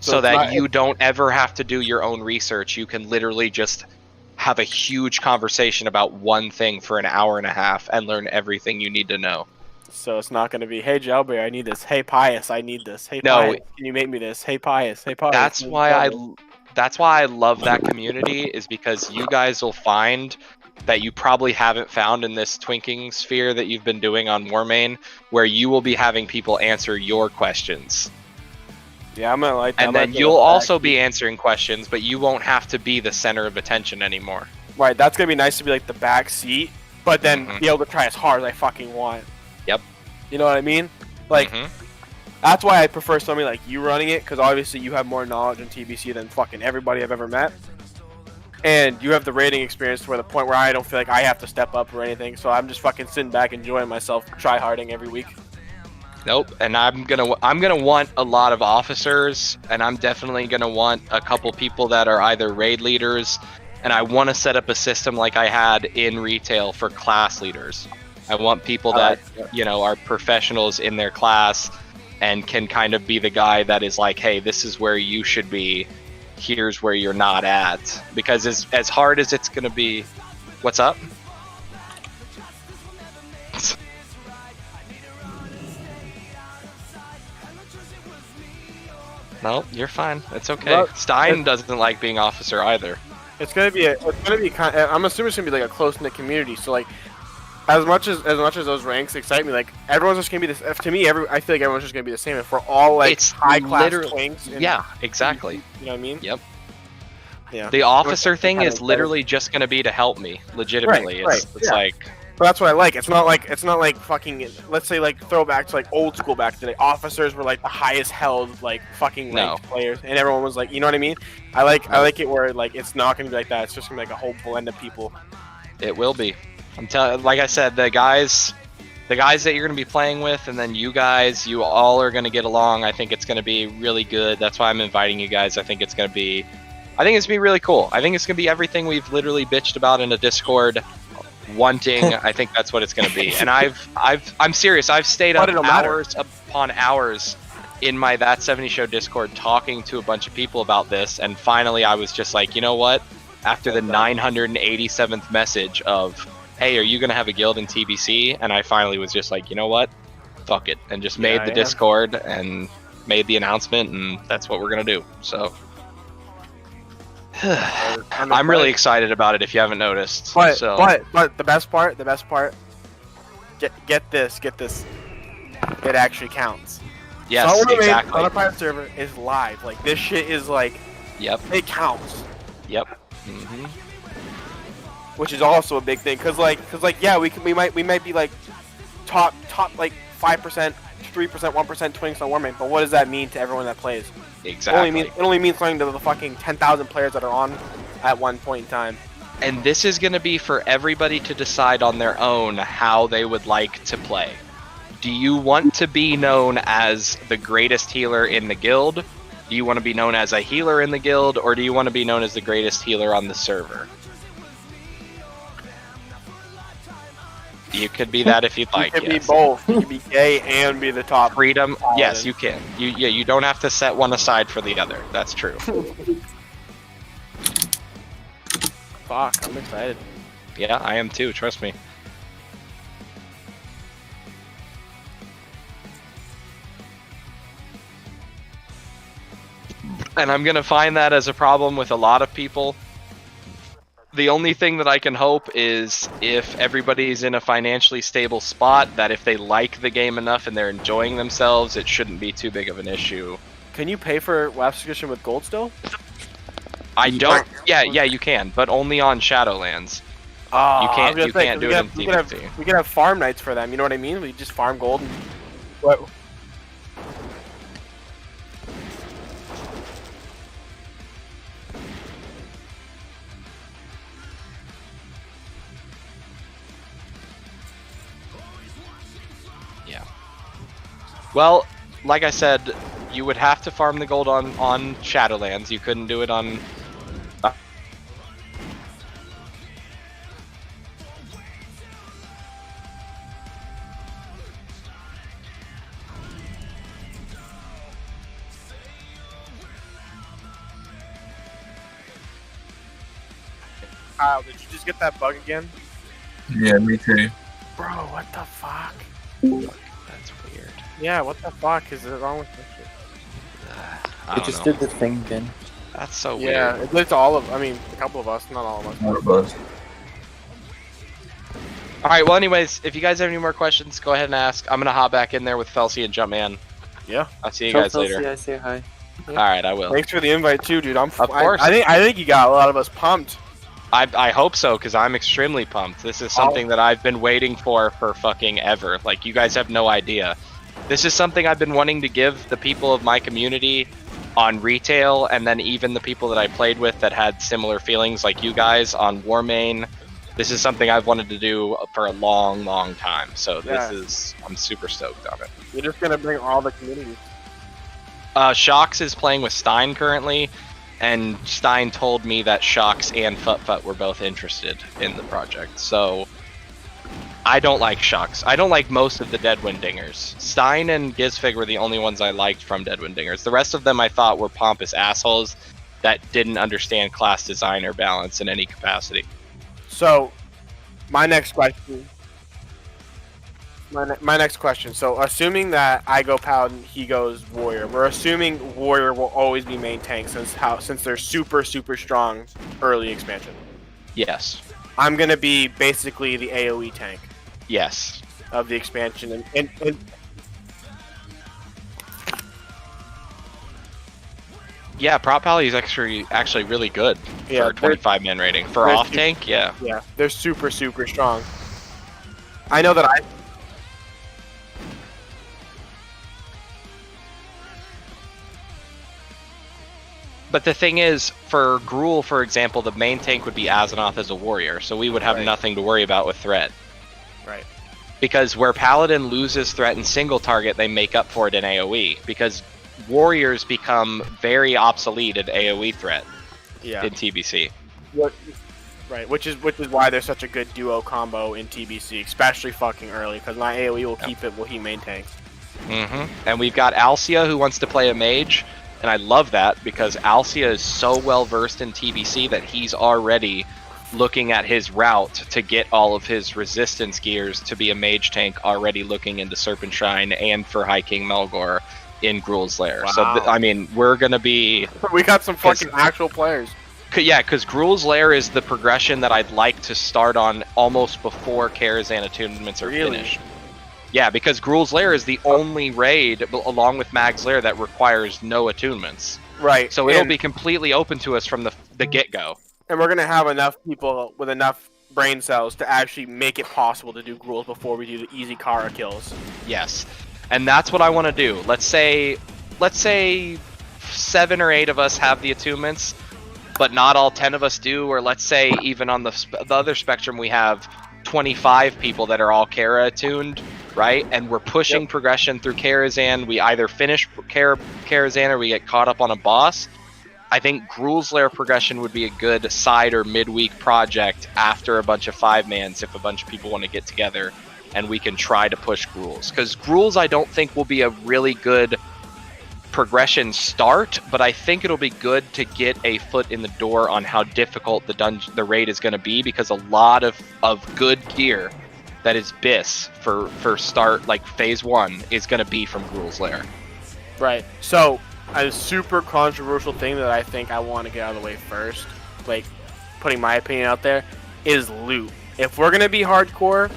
S2: So that you don't ever have to do your own research. You can literally just have a huge conversation about one thing for an hour and a half and learn everything you need to know.
S1: So it's not going to be, hey, Gelberry, I need this. Hey, Pius, I need this. Hey, Pius, can you make me this? Hey, Pius. Hey, Pius.
S2: That's why I love that community, is because you guys will find that you probably haven't found in this twinking sphere that you've been doing on Warmane, where you will be having people answer your questions.
S1: Yeah, I'm gonna like that.
S2: And then you'll also be answering questions, but you won't have to be the center of attention anymore.
S1: Right, that's gonna be nice to be like the back seat, but then be able to try as hard as I fucking want.
S2: Yep.
S1: You know what I mean? Like, that's why I prefer somebody like you running it, because obviously you have more knowledge in TBC than fucking everybody I've ever met. And you have the rating experience to where the point where I don't feel like I have to step up or anything, so I'm just fucking sitting back enjoying myself, try-harding every week.
S2: Nope. And I'm gonna want a lot of officers, and I'm definitely gonna want a couple people that are either raid leaders, and I want to set up a system like I had in retail for class leaders. I want people that are professionals in their class and can kind of be the guy that is like, hey, this is where you should be. Here's where you're not at. Because as hard as it's gonna be, what's up? No, you're fine. It's okay.
S1: Well,
S2: Stein doesn't like being officer either.
S1: It's gonna be kind. I'm assuming it's gonna be like a close knit community. So like, as much as those ranks excite me, like everyone's just gonna be this. To me, I feel like everyone's just gonna be the same. If we're all like
S2: It's
S1: high class
S2: literally-
S1: twinks.
S2: Yeah, exactly.
S1: You know what I mean?
S2: Yep.
S1: Yeah.
S2: The officer thing
S1: Kind
S2: is
S1: of
S2: literally just gonna be to help me, legitimately.
S1: Right,
S2: It's
S1: yeah.
S2: like,
S1: But that's what I like. It's not like fucking. Let's say like throwback to like old school back today. Officers were like the highest held like fucking ranked players, and everyone was like, you know what I mean? I like it where like it's not gonna be like that. It's just gonna be like a whole blend of people.
S2: it will be. I'm telling, like I said, the guys that you're gonna be playing with, and then you all are gonna get along. I think it's gonna be really good. That's why I'm inviting you guys. I think it's gonna be really cool. I think it's gonna be everything we've literally bitched about in a Discord. Wanting, I think that's what it's going to be. And I'm serious. I've stayed up hours upon hours in my That 70 Show Discord talking to a bunch of people about this, and finally I was just like, you know what? After the 987th message of, hey, are you going to have a guild in TBC? And I finally was just like, you know what? Fuck it. And just made the Discord and made the announcement, and that's what we're going to do. So I'm really excited about it if you haven't noticed.
S1: But
S2: so.
S1: but the best part, get this, it actually counts.
S2: Yes,
S1: so
S2: exactly.
S1: On a private server is live. Like this shit is like,
S2: yep,
S1: it counts.
S2: Yep. Mm-hmm.
S1: Which is also a big thing, cause yeah, we might be like top like 5%, 3%, 1% twinks on Warmate, but what does that mean to everyone that plays?
S2: Exactly.
S1: It only means something to the fucking 10,000 players that are on at one point in time.
S2: And this is going to be for everybody to decide on their own how they would like to play. Do you want to be known as the greatest healer in the guild? Do you want to be known as a healer in the guild? Or do you want to be known as the greatest healer on the server? You could be that if you'd like.
S1: You could be both. You could be gay and be the top.
S2: Freedom. Yes, you can. You don't have to set one aside for the other. That's true.
S1: Fuck, I'm excited.
S2: Yeah, I am too. Trust me. And I'm gonna find that as a problem with a lot of people. The only thing that I can hope is if everybody's in a financially stable spot, that if they like the game enough and they're enjoying themselves, it shouldn't be too big of an issue.
S1: Can you pay for WAP subscription with gold still?
S2: I don't. Yeah, you can, but only on Shadowlands.
S1: Oh,
S2: you can't do it in TBC.
S1: We could have farm nights for them. You know what I mean? We just farm gold. And... What?
S2: Yeah. Well, like I said, you would have to farm the gold on Shadowlands. You couldn't do it on...
S1: Kyle, did you just get that bug again?
S4: Yeah, me too.
S1: Bro, what the fuck?
S2: That's weird.
S1: Yeah, what the fuck is wrong with this shit?
S2: I
S3: It
S2: don't
S3: just
S2: know.
S3: did the thing again.
S2: That's so
S1: Yeah,
S2: weird.
S1: it did to all of, a couple of us, not all of us.
S4: Not a buzz.
S2: Alright, well anyways, if you guys have any more questions, go ahead and ask. I'm gonna hop back in there with Felsi and Jumpman.
S1: Yeah.
S2: I'll see you
S3: Tell
S2: guys later.
S3: Chelsea I say hi.
S2: Alright, I will.
S1: Thanks for the invite too, dude.
S2: Of course.
S1: I think you got a lot of us pumped.
S2: I hope so, because I'm extremely pumped. This is something that I've been waiting for fucking ever. Like, you guys have no idea. This is something I've been wanting to give the people of my community on retail, and then even the people that I played with that had similar feelings like you guys on Warmane. This is something I've wanted to do for a long, long time. So
S1: Yeah.
S2: I'm super stoked on it.
S1: You're just gonna bring all the communities.
S2: Shox is playing with Stein currently, and Stein told me that Shox and Ftw were both interested in the project. So I don't like Shox. I don't like most of the Deadwind Dingers. Stein and Gizfig were the only ones I liked from Deadwind Dingers. The rest of them I thought were pompous assholes that didn't understand class design or balance in any capacity.
S1: So, my next question. My next question. So, assuming that I go Paladin, he goes Warrior. We're assuming Warrior will always be main tank since they're super strong early expansion.
S2: Yes.
S1: I'm gonna be basically the AOE tank
S2: Yes.
S1: of the expansion, and
S2: Yeah, Prop Pally is actually really good
S1: Yeah,
S2: for 25 man rating. For
S1: they're
S2: off tank, yeah.
S1: yeah, they're super strong. I know that I.
S2: But the thing is, for Gruul, for example, the main tank would be Azzinoth as a warrior, so we would have
S1: Right.
S2: nothing to worry about with threat.
S1: Right.
S2: Because where Paladin loses threat in single target, they make up for it in AoE. Because warriors become very obsolete at AoE threat
S1: Yeah.
S2: in TBC.
S1: Right. Which is why there's such a good duo combo in TBC, especially fucking early, because my AoE will keep it. Will he main tanks?
S2: And we've got Alcia who wants to play a mage, and I love that because Alcia is so well versed in TBC that he's already looking at his route to get all of his resistance gears to be a mage tank, already looking into Serpentine and for High King Melgor in Gruul's Lair.
S1: Wow.
S2: So I mean, we're gonna be
S1: We got some fucking actual players.
S2: yeah, because Gruul's Lair is the progression that I'd like to start on almost before Karazhan attunements are
S1: Really?
S2: finished. Yeah, because Gruul's Lair is the only raid, along with Mag's Lair, that requires no attunements.
S1: Right.
S2: So it'll
S1: and,
S2: be completely open to us from the get-go.
S1: and we're gonna have enough people with enough brain cells to actually make it possible to do Gruuls before we do the easy Kara kills.
S2: Yes. And that's what I want to do. Let's say 7 or 8 of us have the attunements, but not all 10 of us do, or let's say even on the other spectrum we have 25 people that are all Kara attuned, right? And we're pushing progression through Karazhan. We either finish Karazhan or we get caught up on a boss. I think Gruul's Lair progression would be a good side or midweek project after a bunch of 5-mans if a bunch of people want to get together and we can try to push Gruul's. Because Gruul's I don't think will be a really good progression start, but I think it'll be good to get a foot in the door on how difficult the raid is going to be, because a lot of good gear that is BIS for start, like phase 1, is going to be from Gruul's Lair.
S1: Right. So, a super controversial thing that I think I want to get out of the way first, like putting my opinion out there, is loot. If we're gonna be hardcore,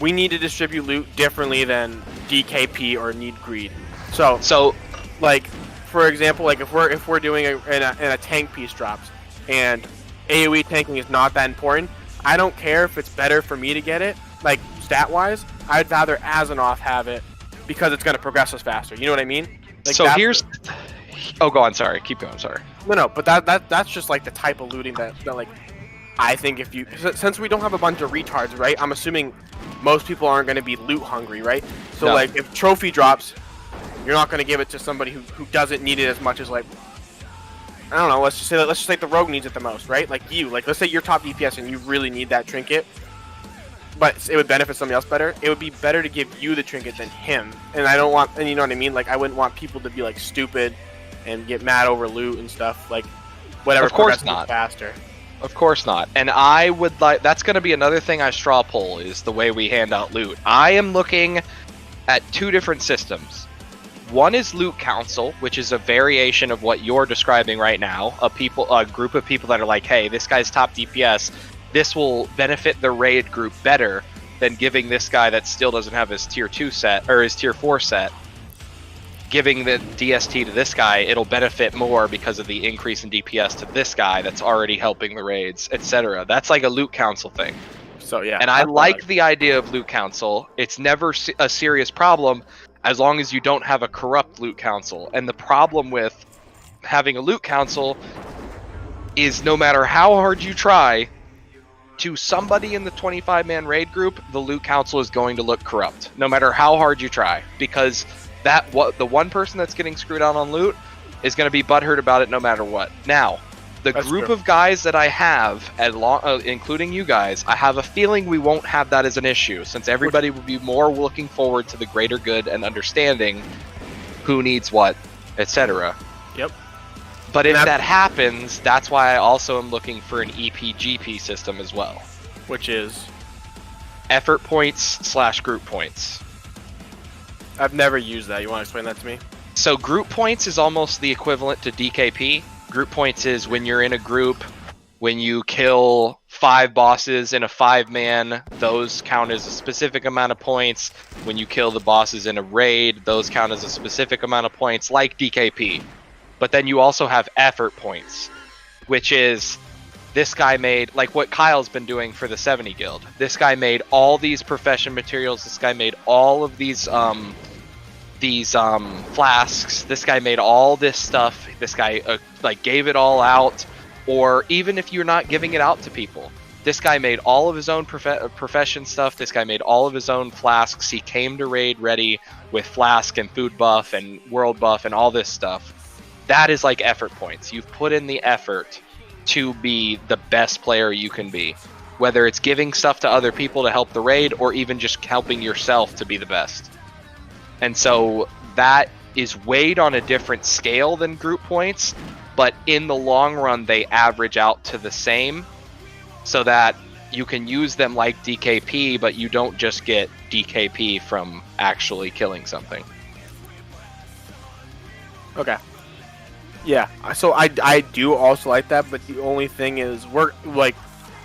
S1: we need to distribute loot differently than DKP or Need Greed. So like, for example, like if we're doing in a tank piece drops, and AoE tanking is not that important, I don't care if it's better for me to get it, like stat wise. I'd rather Azzinoth have it because it's gonna progress us faster. You know what I mean? Like,
S2: so here's... Oh, go on. Sorry. Keep going. Sorry.
S1: No, but that's just like the type of looting that like I think if you, since we don't have a bunch of retards, right? I'm assuming most people aren't going to be loot hungry, right? So
S2: No.
S1: like if trophy drops, you're not going to give it to somebody who doesn't need it as much as, like, I don't know. Let's just say the rogue needs it the most, right? Like you, like let's say you're top DPS and you really need that trinket, but it would benefit somebody else better. It would be better to give you the trinket than him. And I don't want, and you know what I mean? Like I wouldn't want people to be like stupid and get mad over loot and stuff. Like whatever.
S2: Of course
S1: progresses
S2: not.
S1: Faster.
S2: Of course not. And I would like, that's going to be another thing I straw poll, is the way we hand out loot. I am looking at 2 different systems. One is Loot Council, which is a variation of what you're describing right now. A group of people that are like, hey, this guy's top DPS. This will benefit the raid group better than giving this guy that still doesn't have his tier 2 set, or his tier 4 set. Giving the DST to this guy, it'll benefit more because of the increase in DPS to this guy that's already helping the raids, etc. That's like a Loot Council thing.
S1: So yeah.
S2: And I like the idea of Loot Council. It's never a serious problem as long as you don't have a corrupt Loot Council. And the problem with having a Loot Council is no matter how hard you try, to somebody in the 25-man raid group, the loot council is going to look corrupt, no matter how hard you try, because the one person that's getting screwed out on loot is going to be butthurt about it no matter what. Now, the
S1: That's
S2: group
S1: true.
S2: of guys that I have, including you guys, I have a feeling we won't have that as an issue, since everybody will be more looking forward to the greater good and understanding who needs what, etc.
S1: Yep.
S2: But if that happens, that's why I also am looking for an EPGP system as well.
S1: Which is?
S2: Effort points / group points.
S1: I've never used that. You want to explain that to me?
S2: So group points is almost the equivalent to DKP. Group points is when you're in a group, when you kill 5 bosses in a 5-man, those count as a specific amount of points. When you kill the bosses in a raid, those count as a specific amount of points, like DKP. But then you also have effort points, which is this guy made, like what Kyle's been doing for the 70 guild. This guy made all these profession materials. This guy made all of these flasks. This guy made all this stuff. This guy like gave it all out. Or even if you're not giving it out to people, this guy made all of his own profession stuff. This guy made all of his own flasks. He came to raid ready with flask and food buff and world buff and all this stuff. That is like effort points. You've put in the effort to be the best player you can be, whether it's giving stuff to other people to help the raid or even just helping yourself to be the best. And so that is weighed on a different scale than group points, but in the long run they average out to the same, so that you can use them like DKP, but you don't just get DKP from actually killing something.
S1: Okay. Yeah, so I do also like that, but the only thing is we're like,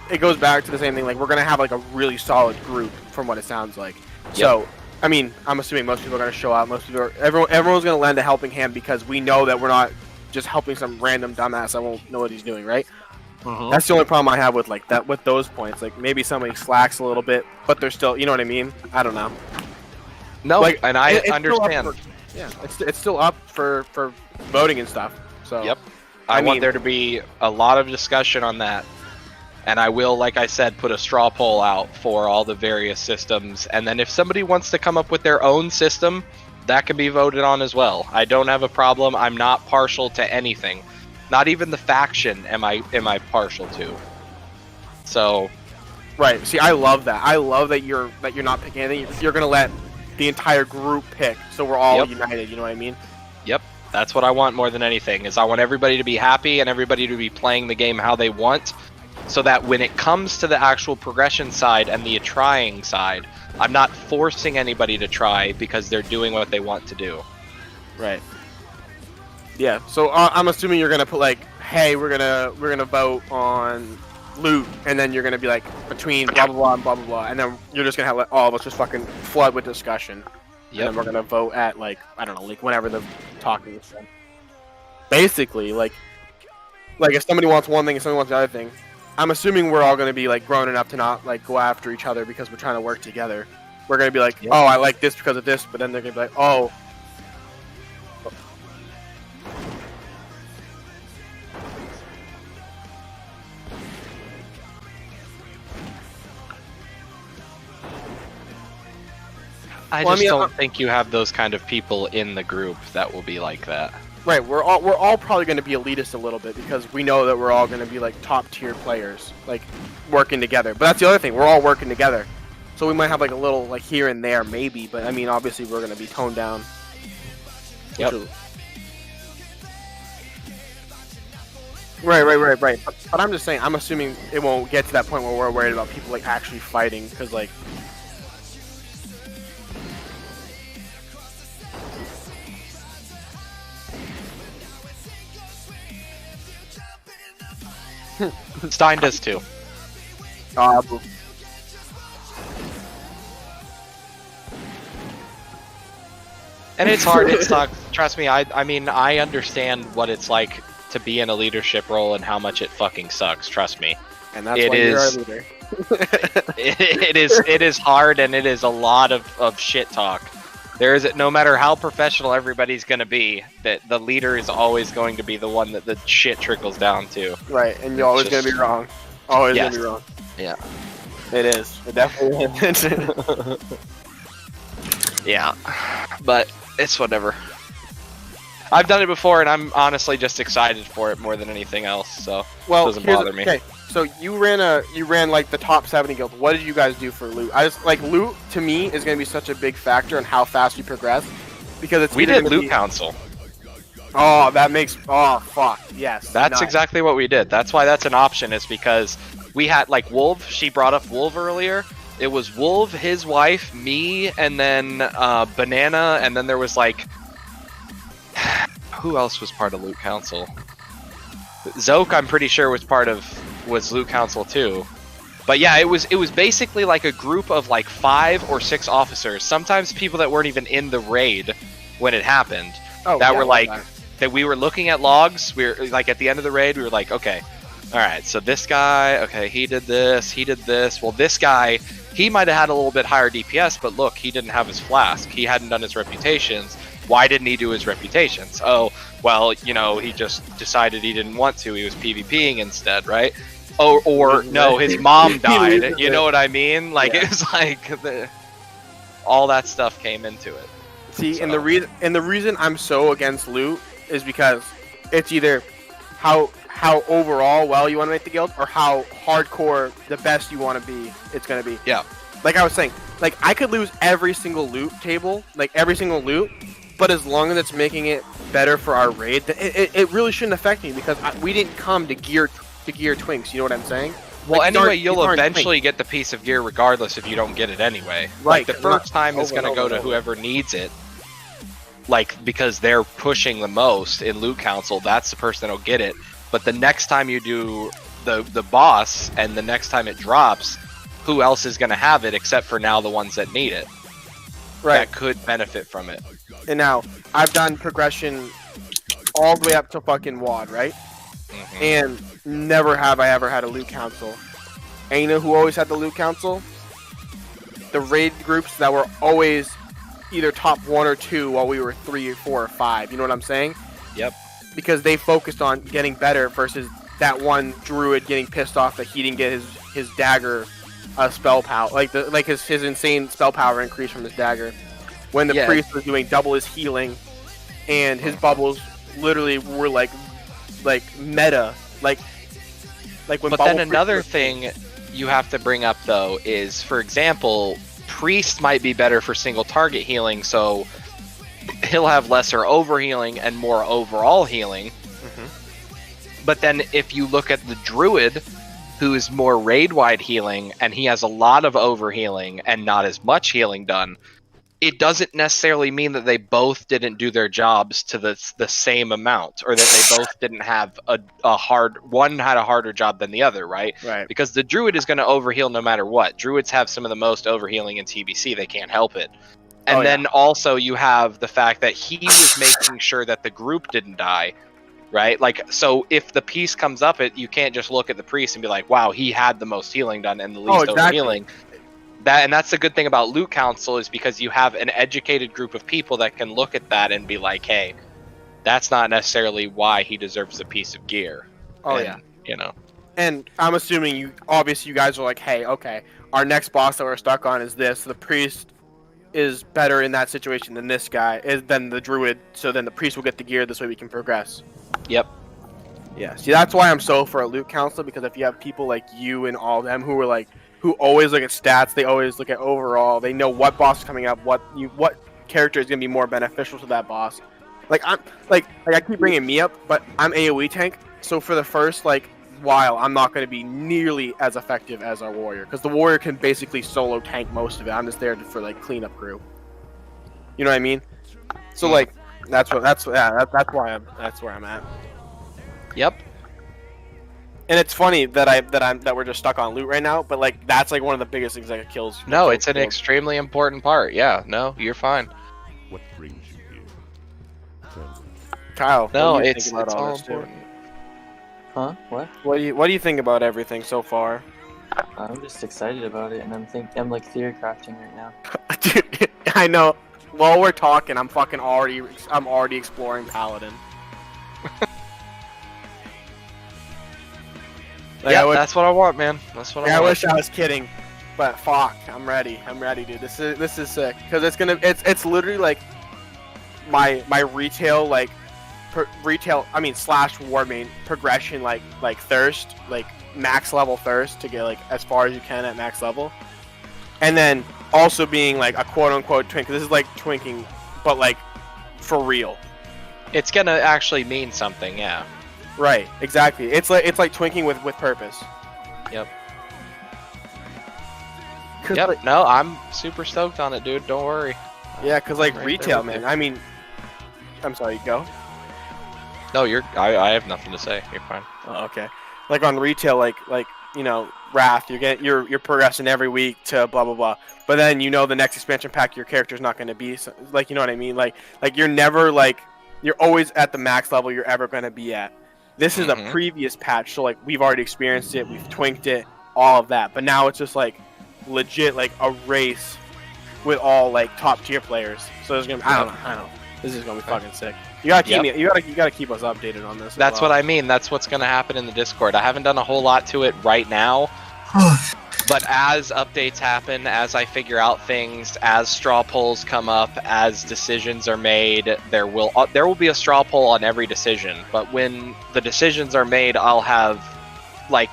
S1: it goes back to the same thing. Like, we're gonna have like a really solid group from what it sounds like. Yep. So I mean, I'm assuming most people are gonna show out. Most people, everyone's gonna lend a helping hand because we know that we're not just helping some random dumbass that won't know what he's doing, right? That's the only problem I have with like that, with those points. Like, maybe somebody slacks a little bit, but they're still, you know what I mean? I don't know.
S2: No,
S1: like,
S2: and I understand.
S1: Yeah, it's still up for voting and stuff. So
S2: yep, I want there to be a lot of discussion on that, and I will, like I said, put a straw poll out for all the various systems, and then if somebody wants to come up with their own system, that can be voted on as well. I don't have a problem. I'm not partial to anything, not even the faction am I partial to. So,
S1: right. See, I love that. I love that you're not picking anything. You're gonna let the entire group pick, so we're all united. You know what I mean?
S2: Yep. That's what I want more than anything, is I want everybody to be happy and everybody to be playing the game how they want, so that when it comes to the actual progression side and the trying side, I'm not forcing anybody to try because they're doing what they want to do.
S1: Right. Yeah, so I'm assuming you're gonna put like, hey, we're gonna vote on loot, and then you're gonna be like between blah blah blah and blah blah blah, and then you're just gonna have all of us just fucking flood with discussion. Yep. And then we're gonna vote at like, I don't know, like whenever the talking is done. Basically, like if somebody wants one thing and somebody wants the other thing, I'm assuming we're all gonna be like grown enough to not like go after each other because we're trying to work together. We're gonna be like, oh, I like this because of this, but then they're gonna be like, oh.
S2: I just don't think you have those kind of people in the group that will be like that.
S1: Right, we're all probably going to be elitist a little bit because we know that we're all going to be like top tier players, like working together. But that's the other thing, we're all working together, so we might have like a little like here and there maybe. But I mean, obviously we're going to be toned down.
S2: Yep.
S1: Right. But I'm just saying, I'm assuming it won't get to that point where we're worried about people like actually fighting, because like.
S2: Stein does too. And it's hard. It sucks. Trust me. I mean, I understand what it's like to be in a leadership role and how much it fucking sucks. Trust me.
S1: And that's why you're our leader.
S2: it is hard, and it is a lot of shit talk. There is, no matter how professional everybody's going to be, that the leader is always going to be the one that the shit trickles down to.
S1: Right, and you're always going to be wrong. Always going to be wrong.
S2: Yeah.
S1: It is. It definitely is.
S2: Yeah. But it's whatever. I've done it before, and I'm honestly just excited for it more than anything else, so
S1: Well,
S2: it doesn't bother me.
S1: Okay, so you ran like the top 70 guild. What did you guys do for loot? I just like loot to me is gonna be such a big factor in how fast you progress, because it's
S2: We
S1: either
S2: did
S1: gonna
S2: loot
S1: be-
S2: council.
S1: Oh, that makes fuck yes.
S2: That's
S1: nice.
S2: exactly what we did. That's why that's an option, is because we had like Wolf. She brought up Wolf earlier. It was Wolf, his wife, me, and then Banana, and then there was like who else was part of loot council? Zoke, I'm pretty sure was loot council too. But yeah, it was basically like a group of like 5 or 6 officers. Sometimes people that weren't even in the raid when it happened. Were like that we were looking at logs. We were like at the end of the raid, we were like, okay, all right, so this guy, okay, he did this. Well, this guy, he might have had a little bit higher DPS, but look, he didn't have his flask. He hadn't done his reputations. Why didn't he do his reputations? Oh, well, you know, he just decided he didn't want to. He was PvPing instead, right? Or no, his mom died. You know what I mean? Like, it was like all that stuff came into it.
S1: See, and the reason I'm so against loot is because it's either how overall well you want to make the guild, or how hardcore the best you want to be. It's gonna be.
S2: Yeah.
S1: Like I was saying, like I could lose every single loot table, like every single loot, but as long as it's making it better for our raid, it really shouldn't affect me, because we didn't come to gear twinks. You know what I'm saying?
S2: Well,
S1: like,
S2: anyway, you'll eventually get the piece of gear regardless if you don't get it anyway.
S1: Right.
S2: Like, the first time it's going to go to whoever needs it. Like, because they're pushing the most in loot council, that's the person that'll get it. But the next time you do the boss, and the next time it drops, who else is going to have it except for now the ones that need it?
S1: Right.
S2: That could benefit from it.
S1: And now, I've done progression all the way up to fucking WAD, right?
S2: Mm-hmm.
S1: And never have I ever had a loot council. And you know who always had the loot council? The raid groups that were always either top 1 or 2 while we were 3 or 4 or 5. You know what I'm saying?
S2: Yep.
S1: Because they focused on getting better versus that one druid getting pissed off that he didn't get his dagger spell power, like his insane spell power increase from his dagger, when the priest was doing double his healing, and his bubbles literally were like meta, like when.
S2: But then another thing you have to bring up though is, for example, priest might be better for single target healing, so he'll have lesser overhealing and more overall healing. Mm-hmm. But then if you look at the druid, who is more raid-wide healing, and he has a lot of overhealing and not as much healing done, it doesn't necessarily mean that they both didn't do their jobs to the same amount, or that they both didn't have one had a harder job than the other, right?
S1: Right.
S2: Because the druid is going to overheal no matter what. Druids have some of the most overhealing in TBC. They can't help it. And then also you have the fact that he was making sure that the group didn't die, right? Like, so if the piece comes up, you can't just look at the priest and be like, wow, he had the most healing done and the least overhealing. That's the good thing about loot council, is because you have an educated group of people that can look at that and be like, hey, that's not necessarily why he deserves a piece of gear. You know.
S1: And I'm assuming you guys are like, hey, okay, our next boss that we're stuck on is this. The priest is better in that situation than this guy than the druid, so then the priest will get the gear. This way we can progress.
S2: Yep.
S1: Yeah. See, that's why I'm so for a loot council, because if you have people like you and all them who always look at stats, they always look at overall, they know what boss is coming up, what character is going to be more beneficial to that boss. Like I keep bringing me up, but I'm AoE tank, so for the first while, I'm not going to be nearly as effective as our warrior, because the warrior can basically solo tank most of it. I'm just there for cleanup crew. You know what I mean? So that's where I'm at.
S2: Yep.
S1: And it's funny that we're just stuck on loot right now, but that's one of the biggest things that kills.
S2: No, it's an extremely important part. Yeah, no, you're fine.
S5: What brings you here?
S1: Kyle,
S2: no,
S1: what do you
S2: it's
S1: think about all
S2: all
S1: this,
S2: important.
S3: Huh? What?
S1: What do you think about everything so far?
S3: I'm just excited about it, and I'm theory crafting right now.
S1: Dude, I know. While we're talking, I'm already exploring Paladin. Like,
S2: Yeah, that's what I want, man. That's what I
S1: I
S2: want.
S1: wish I was kidding, but fuck, I'm ready. I'm ready, dude. This is sick because it's literally like my retail like slash war main progression like thirst like max level thirst to get like as far as you can at max level, and then also being like a quote unquote twink. This is like twinking, but like for real.
S2: It's gonna actually mean something, yeah.
S1: Right, exactly. It's like twinking with purpose.
S2: Yep.
S1: 'Cause,
S2: Yep.
S1: like,
S2: No, I'm super stoked on it, dude. Don't worry.
S1: yeah, because like
S2: I'm right
S1: retail,
S2: there with
S1: man. I mean, I'm sorry. Go.
S2: No, I have nothing to say. You're fine.
S1: Oh, okay. Like on retail, like you know, Wrath, you're progressing every week to blah blah blah. But then you know the next expansion pack, your character's not going to be like, you know what I mean? Like you're never like you're always at the max level you're ever going to be at. This is a previous patch, so like we've already experienced it, we've twinked it, all of that. But now it's just like legit like a race with all like top tier players. So there's gonna be, I don't know. This is gonna be fucking sick. You gotta keep me. You gotta keep us updated on this.
S2: That's what I mean. That's what's gonna happen in the Discord. I haven't done a whole lot to it right now, but as updates happen, as I figure out things, as straw polls come up, as decisions are made, there will be a straw poll on every decision. But when the decisions are made, I'll have like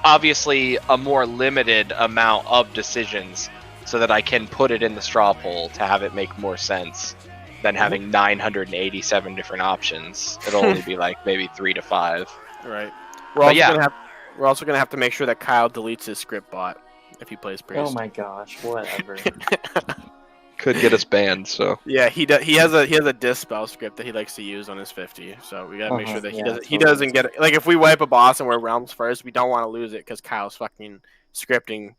S2: obviously a more limited amount of decisions, so that I can put it in the straw poll to have it make more sense than having 987 different options. It'll only be like maybe 3 to 5.
S1: Right. We're also gonna have to make sure that Kyle deletes his script bot if he plays Priest.
S3: Oh my gosh, whatever.
S2: Could get us banned, so.
S1: Yeah, he has a dispel script that he likes to use on his 50. So we gotta make sure that he doesn't get it. Like if we wipe a boss and we're realms first, we don't want to lose it because Kyle's fucking scripting.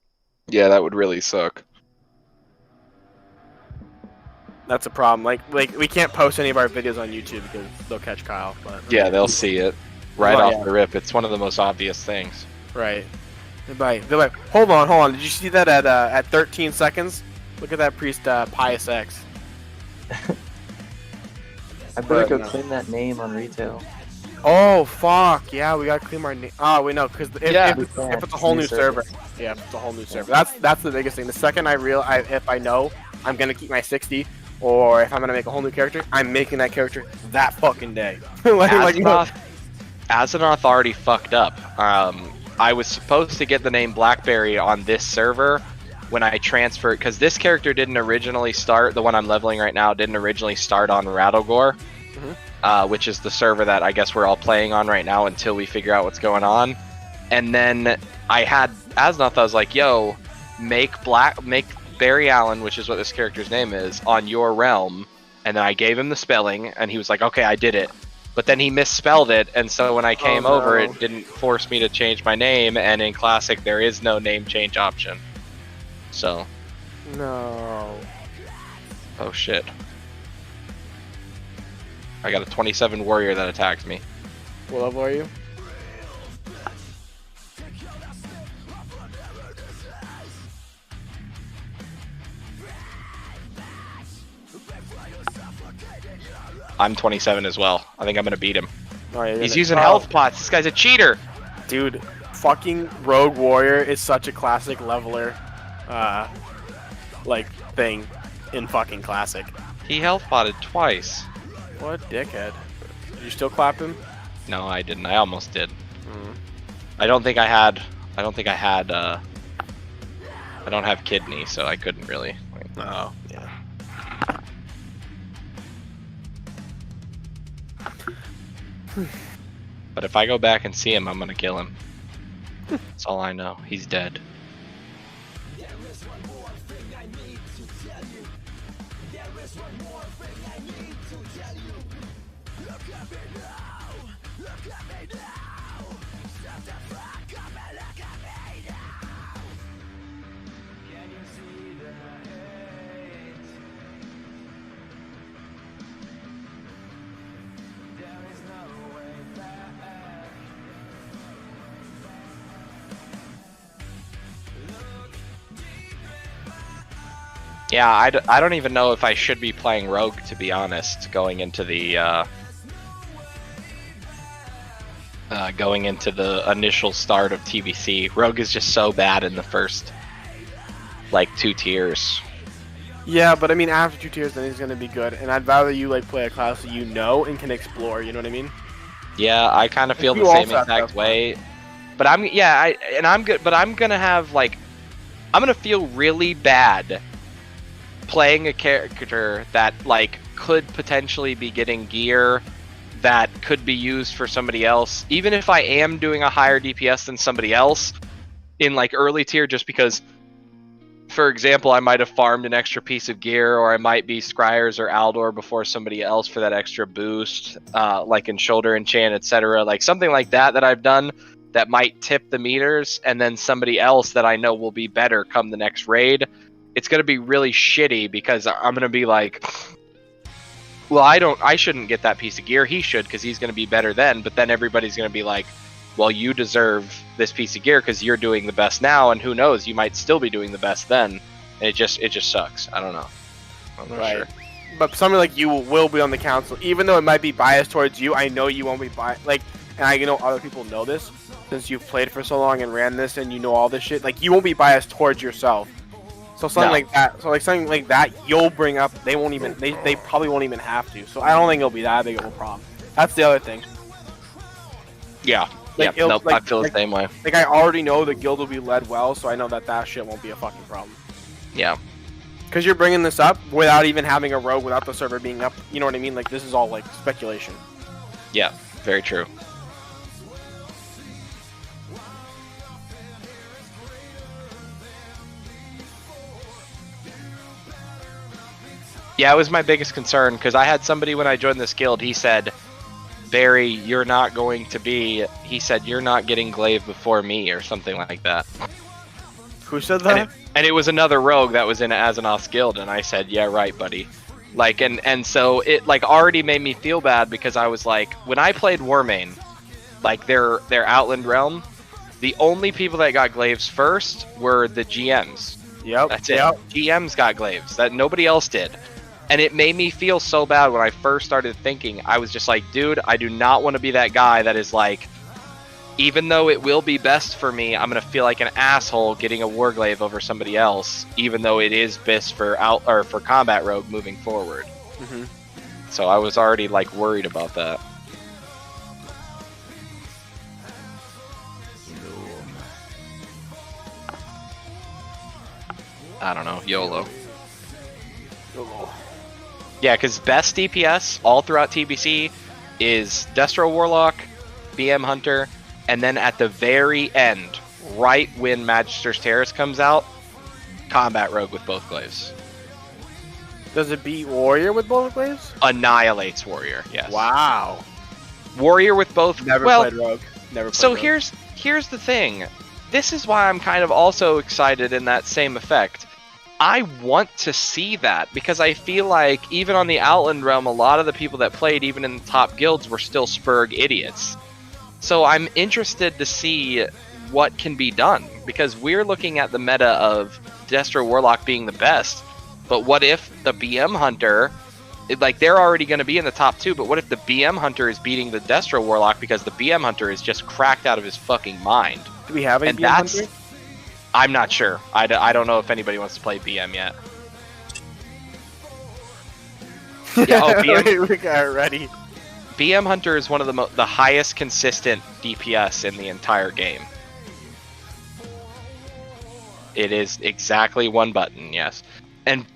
S2: Yeah, that would really suck.
S1: That's a problem. Like we can't post any of our videos on YouTube because they'll catch Kyle. But
S2: Yeah, they'll see it right off the rip. It's one of the most obvious things.
S1: Right. They're like, hold on. Did you see that at 13 seconds? Look at that Priest Pious X.
S3: I better go clean that name on retail.
S1: Oh fuck! Yeah, we gotta clean our name. Oh, we know because if it's a whole new server. Yeah, if it's a whole new server. That's the biggest thing. The second if I know I'm gonna keep my 60. Or if I'm gonna make a whole new character, I'm making that character that fucking day.
S2: Azeroth already fucked up. I was supposed to get the name Blackberry on this server when I transferred, because this character didn't originally start, the one I'm leveling right now, didn't originally start on Rattlegore, which is the server that I guess we're all playing on right now until we figure out what's going on. And then I had Azeroth, I was like, yo, make Barry Allen, which is what this character's name is, on your realm, and then I gave him the spelling, and he was like, okay, I did it. But then he misspelled it, and so when I came over, it didn't force me to change my name, and in Classic, there is no name change option. So.
S1: No.
S2: Oh shit. I got a 27 warrior that attacked me.
S1: What level are you?
S2: I'm 27 as well. I think I'm gonna beat him.
S1: Oh, yeah,
S2: He's using health pots. This guy's a cheater.
S1: Dude, fucking Rogue Warrior is such a classic leveler, like thing in fucking Classic.
S2: He health potted twice.
S1: What a dickhead. Did you still clap him?
S2: No, I didn't. I almost did. I don't have kidney, so I couldn't really.
S1: Oh, yeah.
S2: But if I go back and see him, I'm gonna kill him. That's all I know. He's dead. Yeah, I don't even know if I should be playing Rogue, to be honest, going into the going into the initial start of TBC. Rogue is just so bad in the first, like, 2 tiers.
S1: Yeah, but I mean, after 2 tiers, then he's gonna be good. And I'd rather you like play a class that you know and can explore. You know what I mean?
S2: Yeah, I kind of feel
S1: You
S2: the same
S1: also have
S2: exact
S1: to-
S2: way. But I'm good. But I'm gonna have like, I'm gonna feel really bad playing a character that like could potentially be getting gear that could be used for somebody else, even if I am doing a higher DPS than somebody else in like early tier, just because, for example, I might have farmed an extra piece of gear, or I might be Scryers or Aldor before somebody else for that extra boost, like in shoulder enchant, etc. Like something like that I've done that might tip the meters, and then somebody else that I know will be better come the next raid. It's gonna be really shitty because I'm gonna be like, well, I shouldn't get that piece of gear. He should, because he's gonna be better then. But then everybody's gonna be like, well, you deserve this piece of gear because you're doing the best now, and who knows, you might still be doing the best then. And it just sucks. I don't know. I'm not sure.
S1: But somebody like you will be on the council, even though it might be biased towards you. I know you won't be biased. Like, and I know other people know this since you've played for so long and ran this, and you know all this shit. Like, you won't be biased towards yourself. So something like that. So like something like that, you'll bring up. They won't even. They probably won't even have to. So I don't think it'll be that big of a problem. That's the other thing.
S2: Yeah.
S1: Like,
S2: yeah. Nope. I feel the same way.
S1: Like, I already know the guild will be led well, so I know that shit won't be a fucking problem.
S2: Yeah.
S1: Because you're bringing this up without even having a rogue, without the server being up. You know what I mean? Like, this is all like speculation.
S2: Yeah. Very true. Yeah, it was my biggest concern, because I had somebody when I joined this guild, he said, Barry, you're not going to be, he said, you're not getting glaive before me, or something like that.
S1: Who said that?
S2: And it was another rogue that was in Azeroth's guild, and I said, yeah, right, buddy. Like, and so it, like, already made me feel bad, because I was like, when I played Warmane, like, their Outland Realm, the only people that got glaives first were the GMs.
S1: Yep.
S2: That's it. GMs got glaives. That nobody else did. And it made me feel so bad when I first started thinking. I was just like, dude, I do not want to be that guy that is like, even though it will be best for me, I'm going to feel like an asshole getting a Warglaive over somebody else, even though it is best for for combat rogue moving forward.
S1: Mm-hmm.
S2: So I was already like worried about that. I don't know, YOLO. Yeah, because best DPS all throughout TBC is Destro Warlock, BM Hunter, and then at the very end, right when Magister's Terrace comes out, Combat Rogue with both glaives.
S1: Does it beat Warrior with both glaives?
S2: Annihilates Warrior, yes.
S1: Wow.
S2: Warrior with both.
S1: Never played Rogue. Never played
S2: So
S1: Rogue.
S2: here's the thing. This is why I'm kind of also excited in that same effect. I want to see that, because I feel like even on the Outland Realm, a lot of the people that played, even in the top guilds, were still Spurg idiots. So I'm interested to see what can be done, because we're looking at the meta of Destro Warlock being the best, but what if the BM Hunter, like, they're already going to be in the top 2, but what if the BM Hunter is beating the Destro Warlock because the BM Hunter is just cracked out of his fucking mind?
S1: Do we have any
S2: And
S1: BM
S2: that's...
S1: Hunter?
S2: I'm not sure. I don't know if anybody wants to play BM yet. Yeah, oh, BM,
S1: We got it ready.
S2: BM Hunter is one of the highest consistent DPS in the entire game. It is exactly one button, yes. And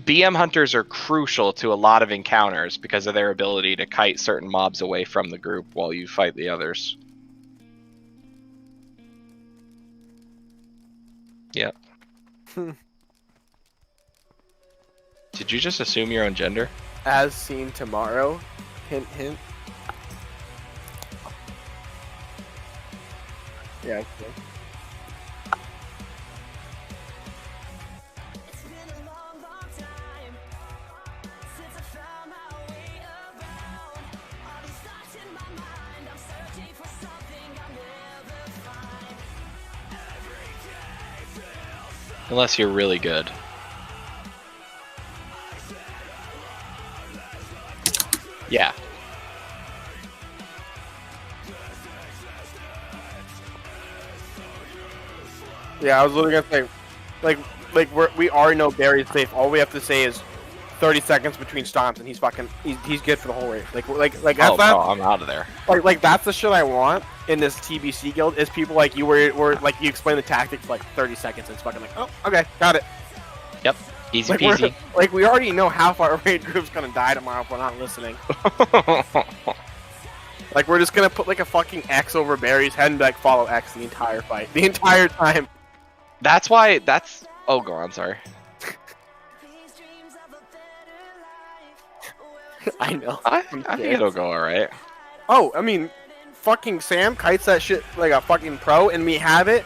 S2: BM Hunters are crucial to a lot of encounters because of their ability to kite certain mobs away from the group while you fight the others. Yeah. Did you just assume your own gender?
S1: As seen tomorrow. Hint, hint. Yeah. Okay.
S2: Unless you're really good. Yeah.
S1: Yeah, I was literally gonna say, like we already know Barry's safe. All we have to say is 30 seconds between stomps, and he's good for the whole race. Like that's
S2: I'm out of there.
S1: like that's the shit I want in this TBC guild is people like you where like you explain the tactics for like 30 seconds and it's fucking like, oh, okay, got it.
S2: Yep, easy
S1: Like,
S2: peasy.
S1: like we already know half our raid group's gonna die tomorrow if we're not listening. Like we're just gonna put like a fucking X over Barry's head and be like follow X the entire fight, the entire time.
S2: That's why. Oh, go on. Sorry.
S1: I know.
S2: I think it'll go all right.
S1: Oh, I mean, fucking Sam kites that shit like a fucking pro, and we have it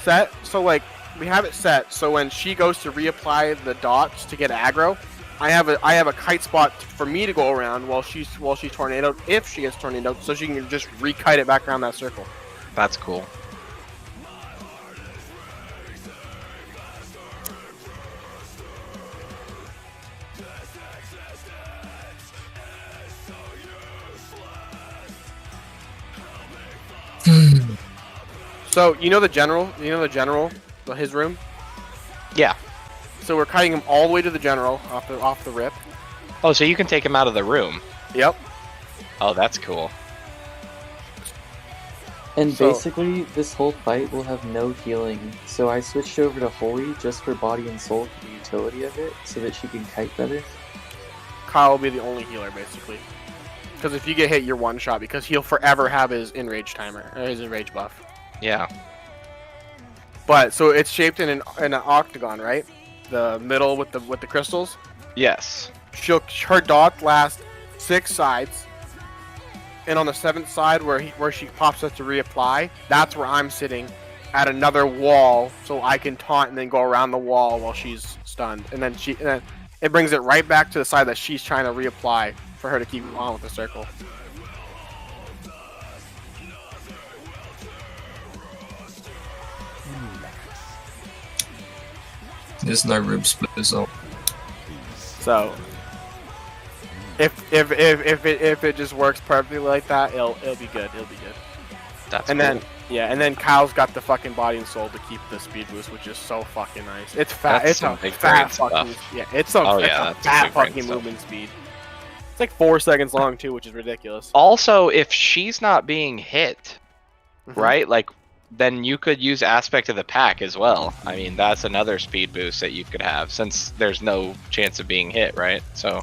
S1: set. So like we have it set. So when she goes to reapply the dots to get aggro, I have a kite spot for me to go around while she's tornadoed if she gets tornadoed, so she can just re-kite it back around that circle.
S2: That's cool.
S1: So you know the general, his room.
S2: Yeah.
S1: So we're kiting him all the way to the general off the rip.
S2: Oh, so you can take him out of the room.
S1: Yep.
S2: Oh, that's cool.
S3: And
S1: So-
S3: basically, this whole fight will have no healing, so I switched over to Holy just for body and soul for the utility of it, so that she can kite better.
S1: Kyle will be the only healer basically. Because if you get hit, you're one shot because he'll forever have his enrage timer, his enrage buff.
S2: Yeah.
S1: But so it's shaped in an octagon, right? The middle with the crystals.
S2: Yes.
S1: Her dot lasts 6 sides, and on the 7th side where she pops up to reapply, that's where I'm sitting at another wall, so I can taunt and then go around the wall while she's stunned, and then it brings it right back to the side that she's trying to reapply for her to keep on with the circle.
S4: There's no rib splitters up.
S1: So if it just works perfectly like that, it'll be good. It'll be good.
S2: That's
S1: And
S2: cool.
S1: then Kyle's got the fucking body and soul to keep the speed boost, which is so fucking nice. It's fat.
S2: That's
S1: It's
S2: some
S1: a
S2: big
S1: fat
S2: brain stuff.
S1: fucking it's a,
S2: Oh,
S1: it's
S2: yeah,
S1: a
S2: that's some
S1: fat
S2: big brain
S1: fucking
S2: stuff.
S1: movement speed. It's like 4 seconds long too, which is ridiculous.
S2: Also, if she's not being hit,
S1: Mhm.
S2: right? Like, then you could use aspect of the pack as well. I mean, that's another speed boost that you could have since there's no chance of being hit, right? So.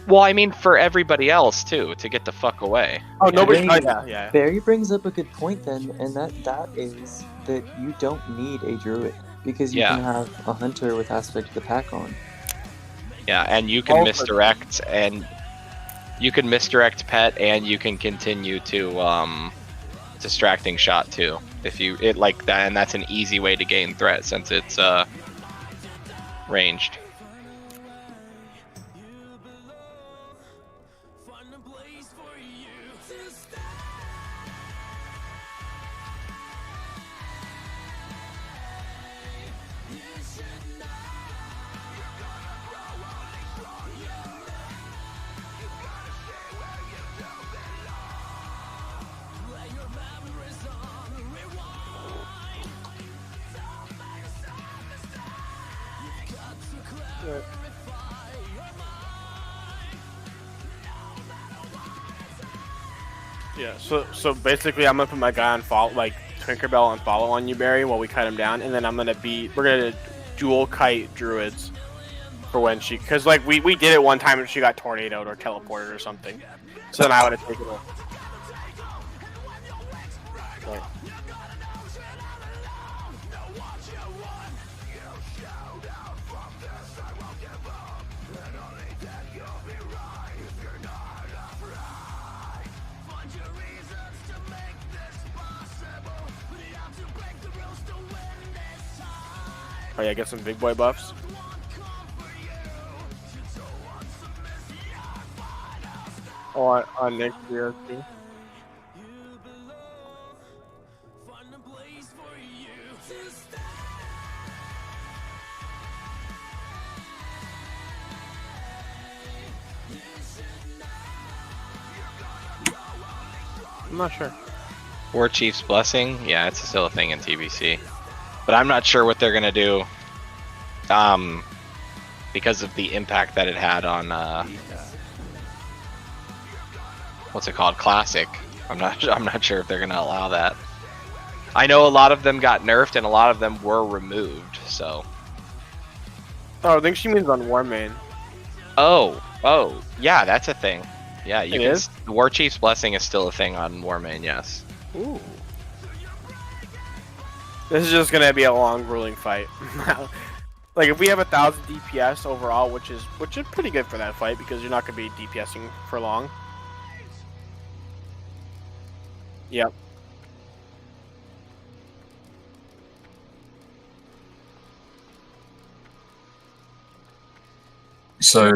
S2: Well, I mean, for everybody else too, to get the fuck away.
S1: Oh, nobody.
S3: Barry-
S1: Yeah.
S3: Barry brings up a good point then, and that is that you don't need a druid, because you
S2: Yeah.
S3: can have a hunter with aspect of the pack on.
S2: Yeah, and you can
S1: Also-
S2: misdirect, and you can misdirect pet, and you can continue to distracting shot too. If you like that, and that's an easy way to gain threat since it's ranged.
S1: Yeah. So basically, I'm gonna put my guy on follow, like Tinkerbell on follow on you, Barry, while we kite him down, and then we're gonna dual kite druids for when because like we did it one time and she got tornadoed or teleported or something. So then I would have taken it. So- Oh yeah, get some big boy buffs. Oh, on next year too. I'm not sure.
S2: War Chief's Blessing? Yeah, it's still a thing in TBC. But I'm not sure what they're gonna do. Because of the impact that it had on what's it called? Classic. I'm not sure if they're gonna allow that. I know a lot of them got nerfed and a lot of them were removed, so.
S1: Oh, I think she means on Warmane.
S2: Oh, yeah, that's a thing. Yeah, you
S1: It
S2: can.
S1: is?
S2: The War Chief's Blessing is still a thing on Warmane, yes.
S1: Ooh. This is just gonna be a long, grueling fight. Like if we have 1,000 DPS overall, which is pretty good for that fight because you're not gonna be DPSing for long. Yep.
S4: So,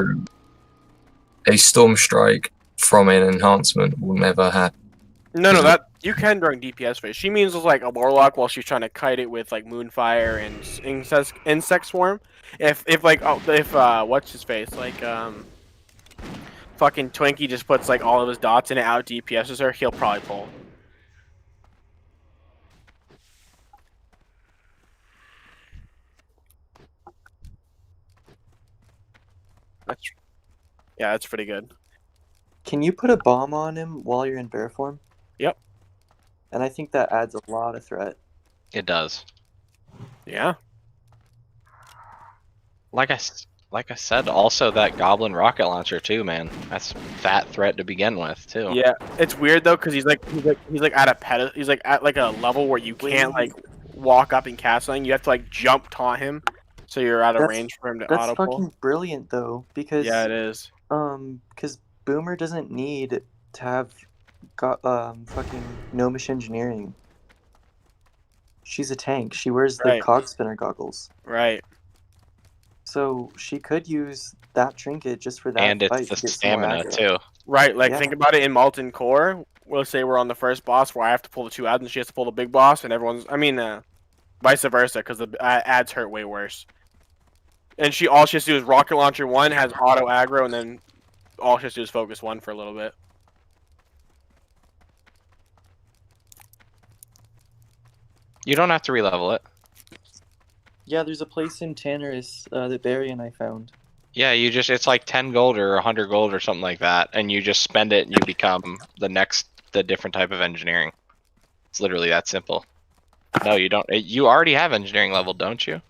S4: a Storm Strike from an enhancement will never happen.
S1: No, that you can during DPS phase. She means like a warlock while she's trying to kite it with like Moonfire and insect swarm. If what's his face like fucking Twinkie just puts like all of his dots in it out DPSs her, he'll probably pull. That's pretty good.
S3: Can you put a bomb on him while you're in bear form?
S1: Yep.
S3: And I think that adds a lot of threat.
S2: It does.
S1: Yeah.
S2: Like I said, also that Goblin rocket launcher too, man. That's fat threat to begin with too.
S1: Yeah, it's weird though because he's like at a he's like at like a level where you can't like walk up and cast something. You have to like jump taunt him, so you're out of range for him to
S3: That's
S1: auto pull.
S3: fucking brilliant though, because
S1: Yeah, it is.
S3: Because Boomer doesn't need to have fucking gnomish engineering. She's a tank. She wears the
S1: Right.
S3: cog spinner goggles.
S1: Right.
S3: So she could use that trinket just for that
S2: And
S3: fight
S2: it's the
S3: to get some more
S2: stamina
S3: aggro.
S2: too.
S1: Right. Like
S3: Yeah.
S1: think about it in Molten Core. We'll say we're on the first boss where I have to pull the 2 ads and she has to pull the big boss, and everyone's. I mean, vice versa because the ads hurt way worse. And all she has to do is rocket launcher 1 has auto aggro, and then all she has to do is focus 1 for a little bit.
S2: You don't have to relevel it.
S3: Yeah, there's a place in Tannerus that Barry and I found.
S2: Yeah, it's like 10 gold or 100 gold or something like that, and you just spend it and you become the different type of engineering. It's literally that simple. No, you don't. You already have engineering level, don't you?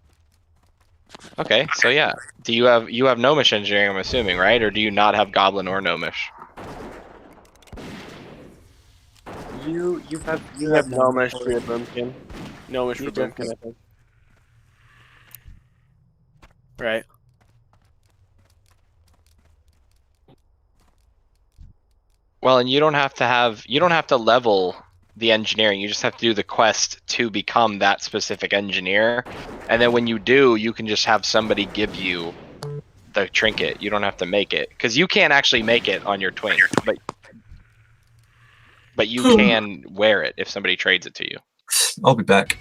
S2: Okay, so yeah. Do you have gnomish engineering, I'm assuming, right? Or do you not have goblin or gnomish?
S3: You have
S1: Gnomish for your Boomkin. Gnomish
S3: You
S1: for Boomkin,
S3: definitely-
S1: I think. Right.
S2: Well, and you don't have to level the engineering. You just have to do the quest to become that specific engineer. And then when you do, you can just have somebody give you the trinket. You don't have to make it, because you can't actually make it on your twink, but you can wear it if somebody trades it to you.
S4: I'll be back.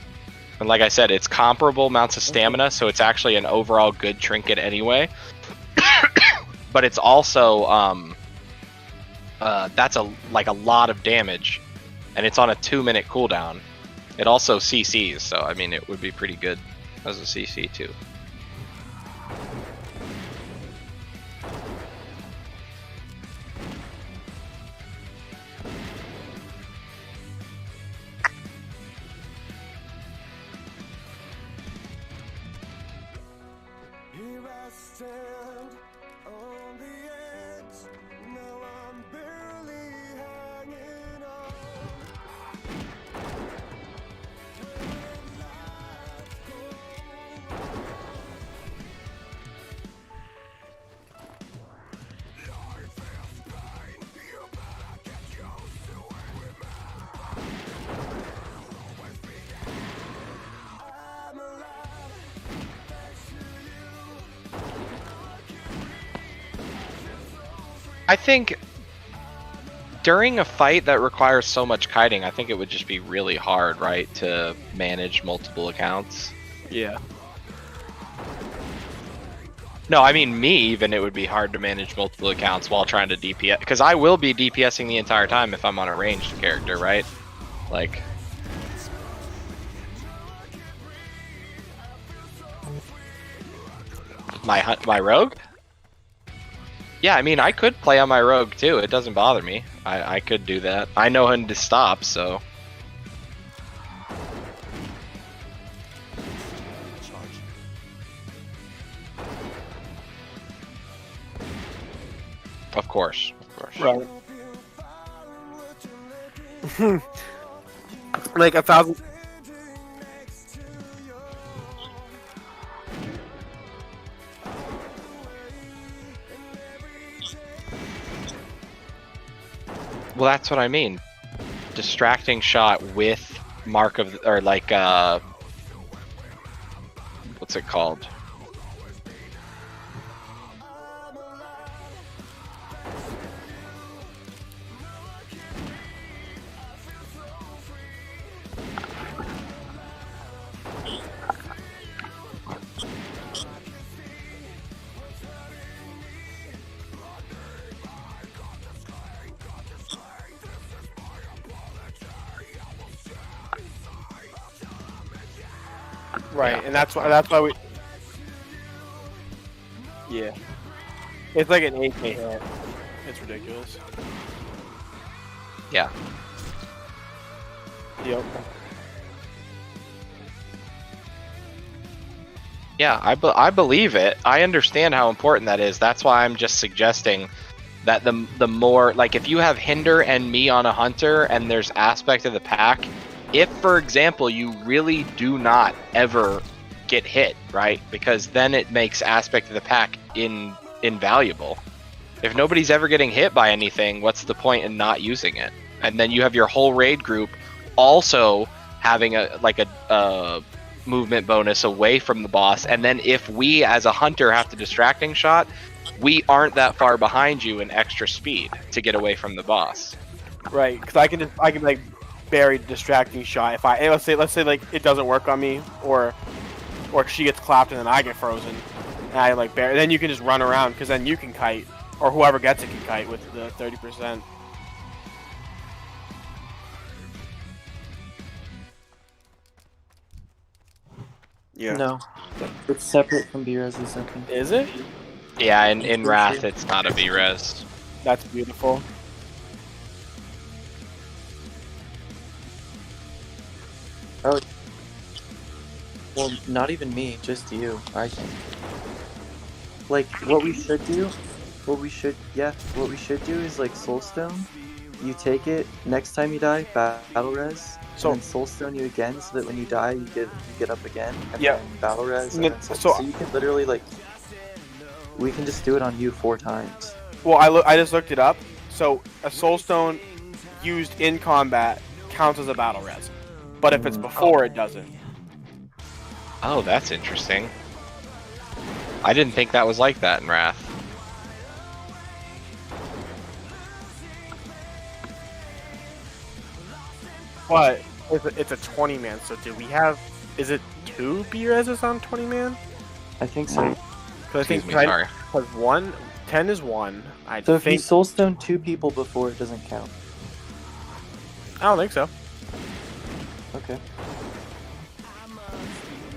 S2: And like I said, it's comparable amounts of stamina, so it's actually an overall good trinket anyway. But it's also that's a lot of damage, and it's on a 2-minute cooldown. It also CCs, so I mean it would be pretty good as a CC too.
S6: Here I stand on the edge. Now I'm barely hanging on. When life goes life is pain. You better get used to it with me. Always be there. I'm alive. Thanks to you.
S2: I think during a fight that requires so much kiting, I think it would just be really hard, right, to manage multiple accounts.
S1: Yeah.
S2: No, I mean me. Even it would be hard to manage multiple accounts while trying to DPS, because I will be DPSing the entire time if I'm on a ranged character, right? Like. My rogue? Yeah, I mean, I could play on my rogue too. It doesn't bother me. I could do that. I know when to stop, so. Of course.
S1: Right. Like 1,000.
S2: Well, that's what I mean. Distracting shot with mark of, or like, what's it called?
S1: Right,
S2: Yeah.
S1: and that's why we. Yeah, it's like an 8K hit. It's ridiculous.
S2: Yeah.
S1: Yep.
S2: Yeah, I believe it. I understand how important that is. That's why I'm just suggesting that the more, like, if you have Hinder and me on a Hunter and there's aspect of the pack, if, for example, you really do not ever get hit, right? Because then it makes aspect of the pack invaluable. If nobody's ever getting hit by anything, what's the point in not using it? And then you have your whole raid group also having a movement bonus away from the boss, and then if we as a hunter have to distracting shot, we aren't that far behind you in extra speed to get away from the boss.
S1: Right, because I can like bury distracting shot if let's say like it doesn't work on me, or she gets clapped and then I get frozen, and I like bury. Then you can just run around, because then you can kite, or whoever gets it can kite with the 30%. Yeah.
S3: No, it's separate from B-Res's, I think.
S1: Is it?
S2: Yeah, in Wrath it's not a V-Res.
S1: That's beautiful.
S3: Oh, well, not even me, just you, I think. Like, what we should do is like Soulstone. You take it, next time you die, battle res,
S1: So-
S3: and then Soulstone you again, so that when you die, you get up again, and
S1: Yeah.
S3: then battle res, and
S1: And
S3: then
S1: then-
S3: so you can literally, like, we can just do it on you 4 times.
S1: Well, I just looked it up. So a soulstone used in combat counts as a battle res, but if it's before, it doesn't.
S2: Oh, that's interesting. I didn't think that was like that in Wrath.
S1: But it's a 20 man. So do we have? Is it 2 B reses on 20 man?
S3: I think so.
S1: Because I think
S2: Excuse me, sorry.
S1: because 10 is 1. I
S3: So if you
S1: think.
S3: Soulstone 2 people before, it doesn't count.
S1: I don't think so.
S3: Okay.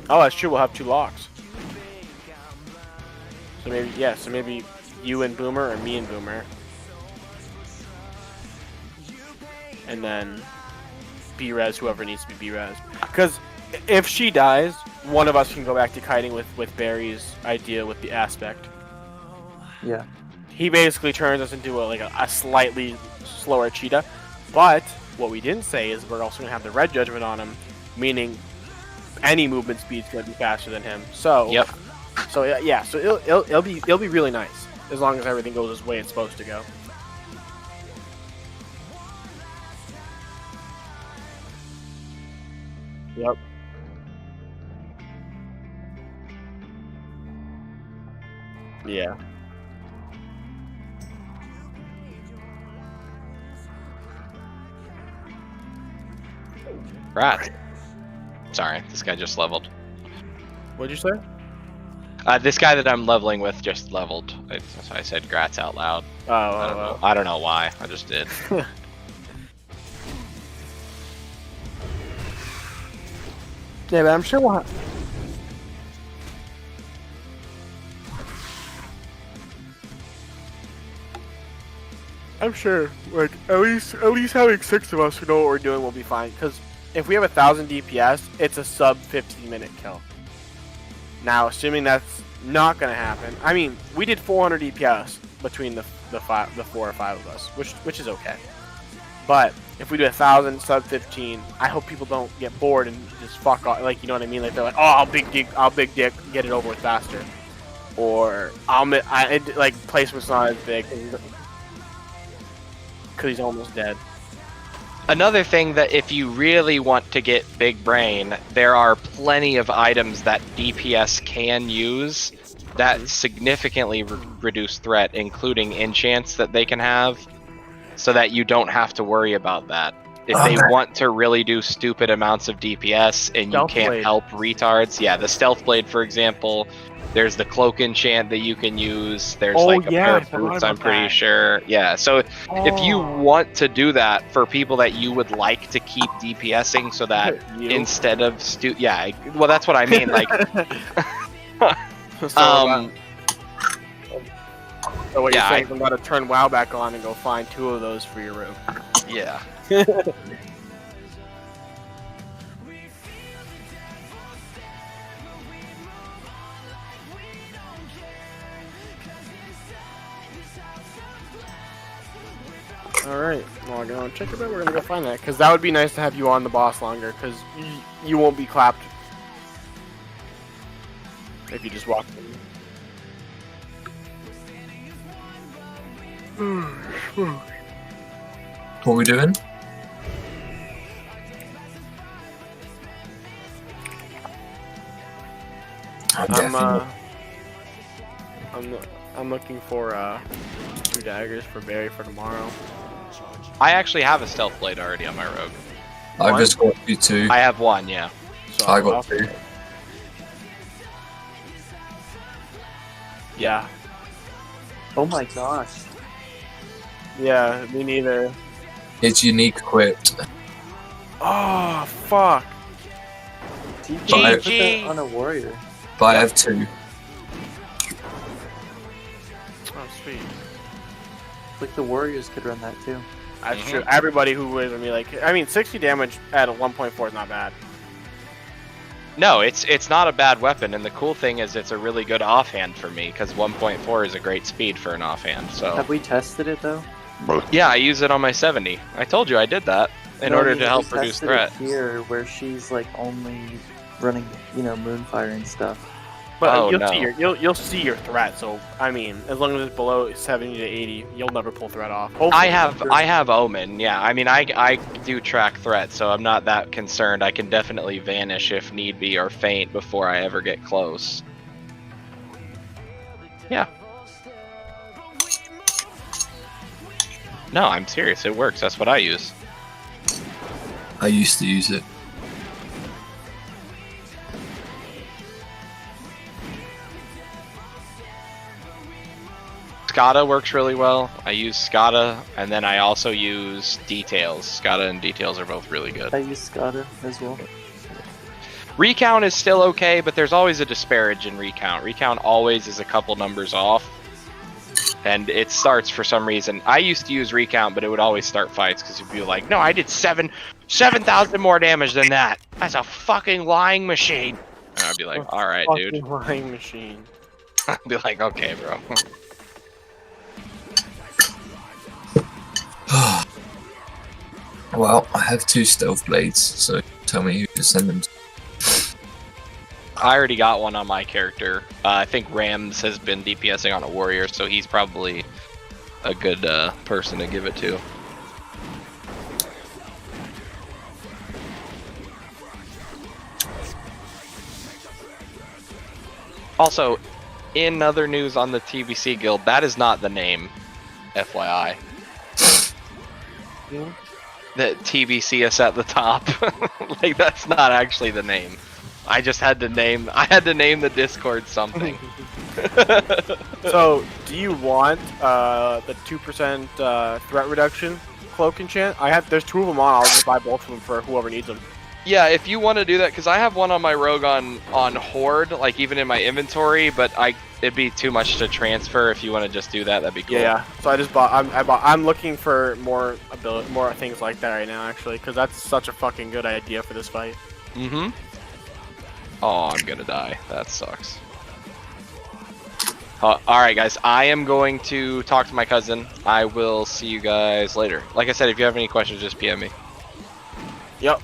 S1: Oh, that's true. We'll have 2 locks. So maybe So maybe you and Boomer, or me and Boomer, and then B-res whoever needs to be B-res. Because if she dies, one of us can go back to kiting with Barry's idea with the aspect.
S3: Yeah.
S1: He basically turns us into a slightly slower cheetah. But what we didn't say is we're also gonna have the red judgment on him, meaning any movement speed's gonna be faster than him. So
S2: Yep.
S1: So yeah, so it'll be really nice as long as everything goes the way it's supposed to go. Yep. Yeah.
S2: Wrath. Sorry, this guy just leveled.
S1: What'd you say?
S2: This guy that I'm leveling with just leveled. So I said grats out loud. I don't know why. I just did.
S1: Yeah, but I'm sure we'll I'm sure, like, at least having 6 of us who know what we're doing will be fine. Because if we have 1,000 DPS, it's a sub 15-minute kill. Now, assuming that's not gonna happen, I mean, we did 400 DPS between the 4 or 5 of us, which is okay. But if we do 1,000 sub 15, I hope people don't get bored and just fuck off. Like, you know what I mean? Like, they're like, oh, I'll big dick, get it over with faster, or like placement's not as big because he's almost dead.
S2: Another thing that if you really want to get big brain, there are plenty of items that DPS can use that significantly reduce threat, including enchants that they can have, so that you don't have to worry about that. If they want to really do stupid amounts of DPS and you can't help retards, yeah, the Stealth Blade, for example. There's the Cloak enchant that you can use. There's a pair of boots, I'm pretty sure. Yeah, so if you want to do that for people that you would like to keep DPSing so that instead of yeah, well, that's what I mean, like...
S1: So what you're saying is I'm about to turn WoW back on and go find 2 of those for your room.
S2: Yeah.
S1: Alright, well, I'm gonna check it out. We're gonna go find that, because that would be nice to have you on the boss longer, because you won't be clapped if you just walk in.
S4: What are we doing?
S1: I'm looking for 2 daggers for Barry for tomorrow.
S2: I actually have a Stealth Blade already on my rogue.
S4: I've just got you 2.
S2: I have 1, yeah.
S1: So
S4: I got 2.
S1: Yeah.
S3: Oh my gosh.
S1: Yeah, me neither.
S4: It's unique equipped.
S1: Oh, fuck.
S3: You can put
S2: GG.
S3: that on a warrior.
S4: But I have 2.
S1: Oh, sweet.
S3: Like the warriors could run that too.
S1: That's true. Everybody who was gonna be like, I mean, 60 damage at a 1.4 is not bad.
S2: No, it's not a bad weapon, and the cool thing is it's a really good offhand for me, because 1.4 is a great speed for an offhand, so...
S3: Have we tested it though?
S2: Yeah, I use it on my 70. I told you I did that in order to help reduce threat.
S3: Here, where she's like only running, Moonfire and stuff.
S1: But you'll see your threat. So I mean, as long as it's below 70 to 80, you'll never pull threat off. Hopefully.
S2: I have Omen. Yeah, I mean, I do track threat, so I'm not that concerned. I can definitely vanish if need be or faint before I ever get close. Yeah. No, I'm serious. It works. That's what I use.
S4: I used to use it.
S2: Skada works really well. I use Skada, and then I also use Details. Skada and Details are both really good.
S3: I use Skada as well.
S2: Recount is still okay, but there's always a disparage in Recount. Recount always is a couple numbers off, and it starts for some reason. I used to use Recount, but it would always start fights because you'd be like, no, I did 7,000 more damage than that. That's a fucking lying machine. And I'd be like, all right, dude.
S1: Lying machine.
S2: I'd be like, okay, bro.
S4: Well, I have 2 Stealth Blades, so tell me who to send them to.
S2: I already got one on my character. I think Rams has been DPSing on a warrior, so he's probably a good person to give it to. Also, in other news on the TBC guild, that is not the name, FYI.
S1: Yeah.
S2: That TBC is at the top. Like, that's not actually the name. I just had to name. I had to name the Discord something.
S1: So, do you want the 2% threat reduction cloak enchant? There's 2 of them on. I'll just buy both of them for whoever needs them.
S2: Yeah, if you want to do that, because I have one on my rogue on Horde, like even in my inventory, but it'd be too much to transfer. If you want to just do that, that'd be cool.
S1: Yeah. So I just bought. I'm looking for more things like that right now, actually, because that's such a fucking good idea for this fight.
S2: Mm-hmm. Oh, I'm gonna die. That sucks. Alright, guys. I am going to talk to my cousin. I will see you guys later. Like I said, if you have any questions, just PM me.
S1: Yep.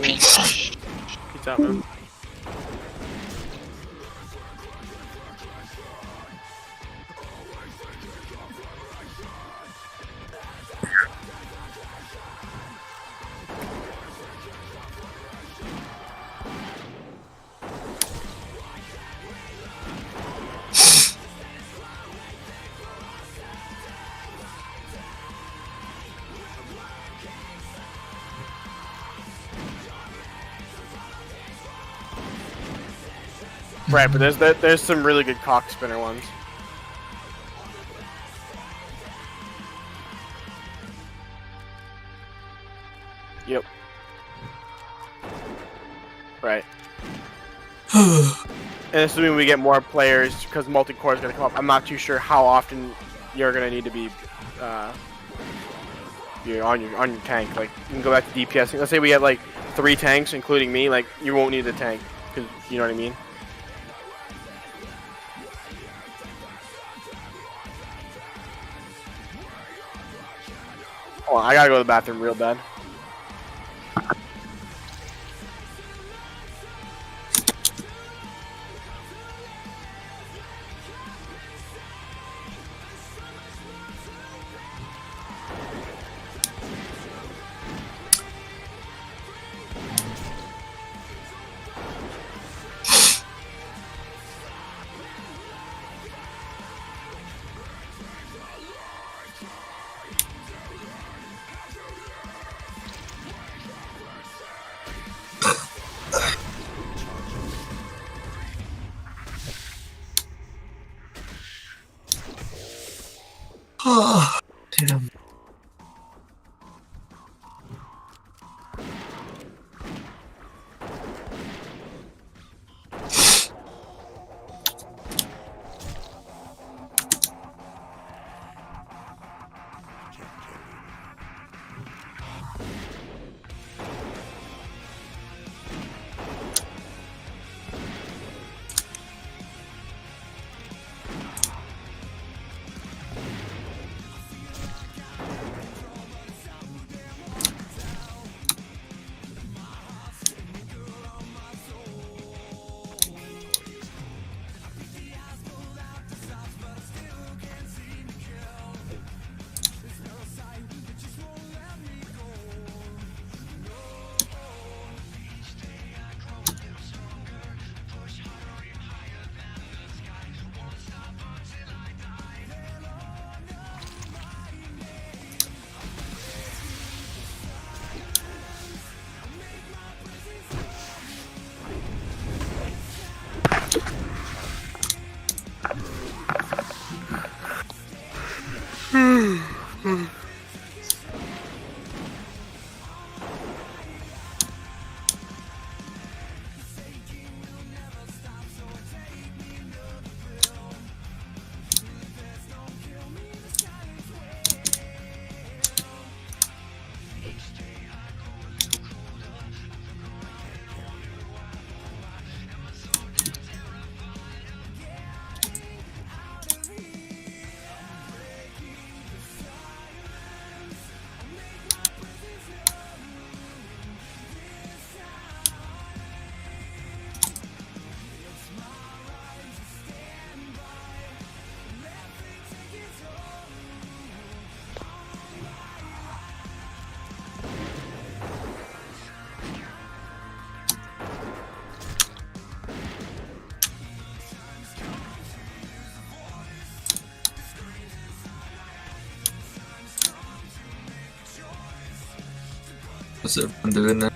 S2: Peace.
S1: Peace out, man. Right, but there's some really good cock spinner ones. Yep. Right. And assuming we get more players, because multi-core is going to come up, I'm not too sure how often you're going to need to be you're on your tank. Like, you can go back to DPS. Let's say we have like 3 tanks, including me. Like, you won't need the tank, because you know what I mean. Oh, I gotta go to the bathroom real bad.
S4: Oh, damn. What's everyone doing now?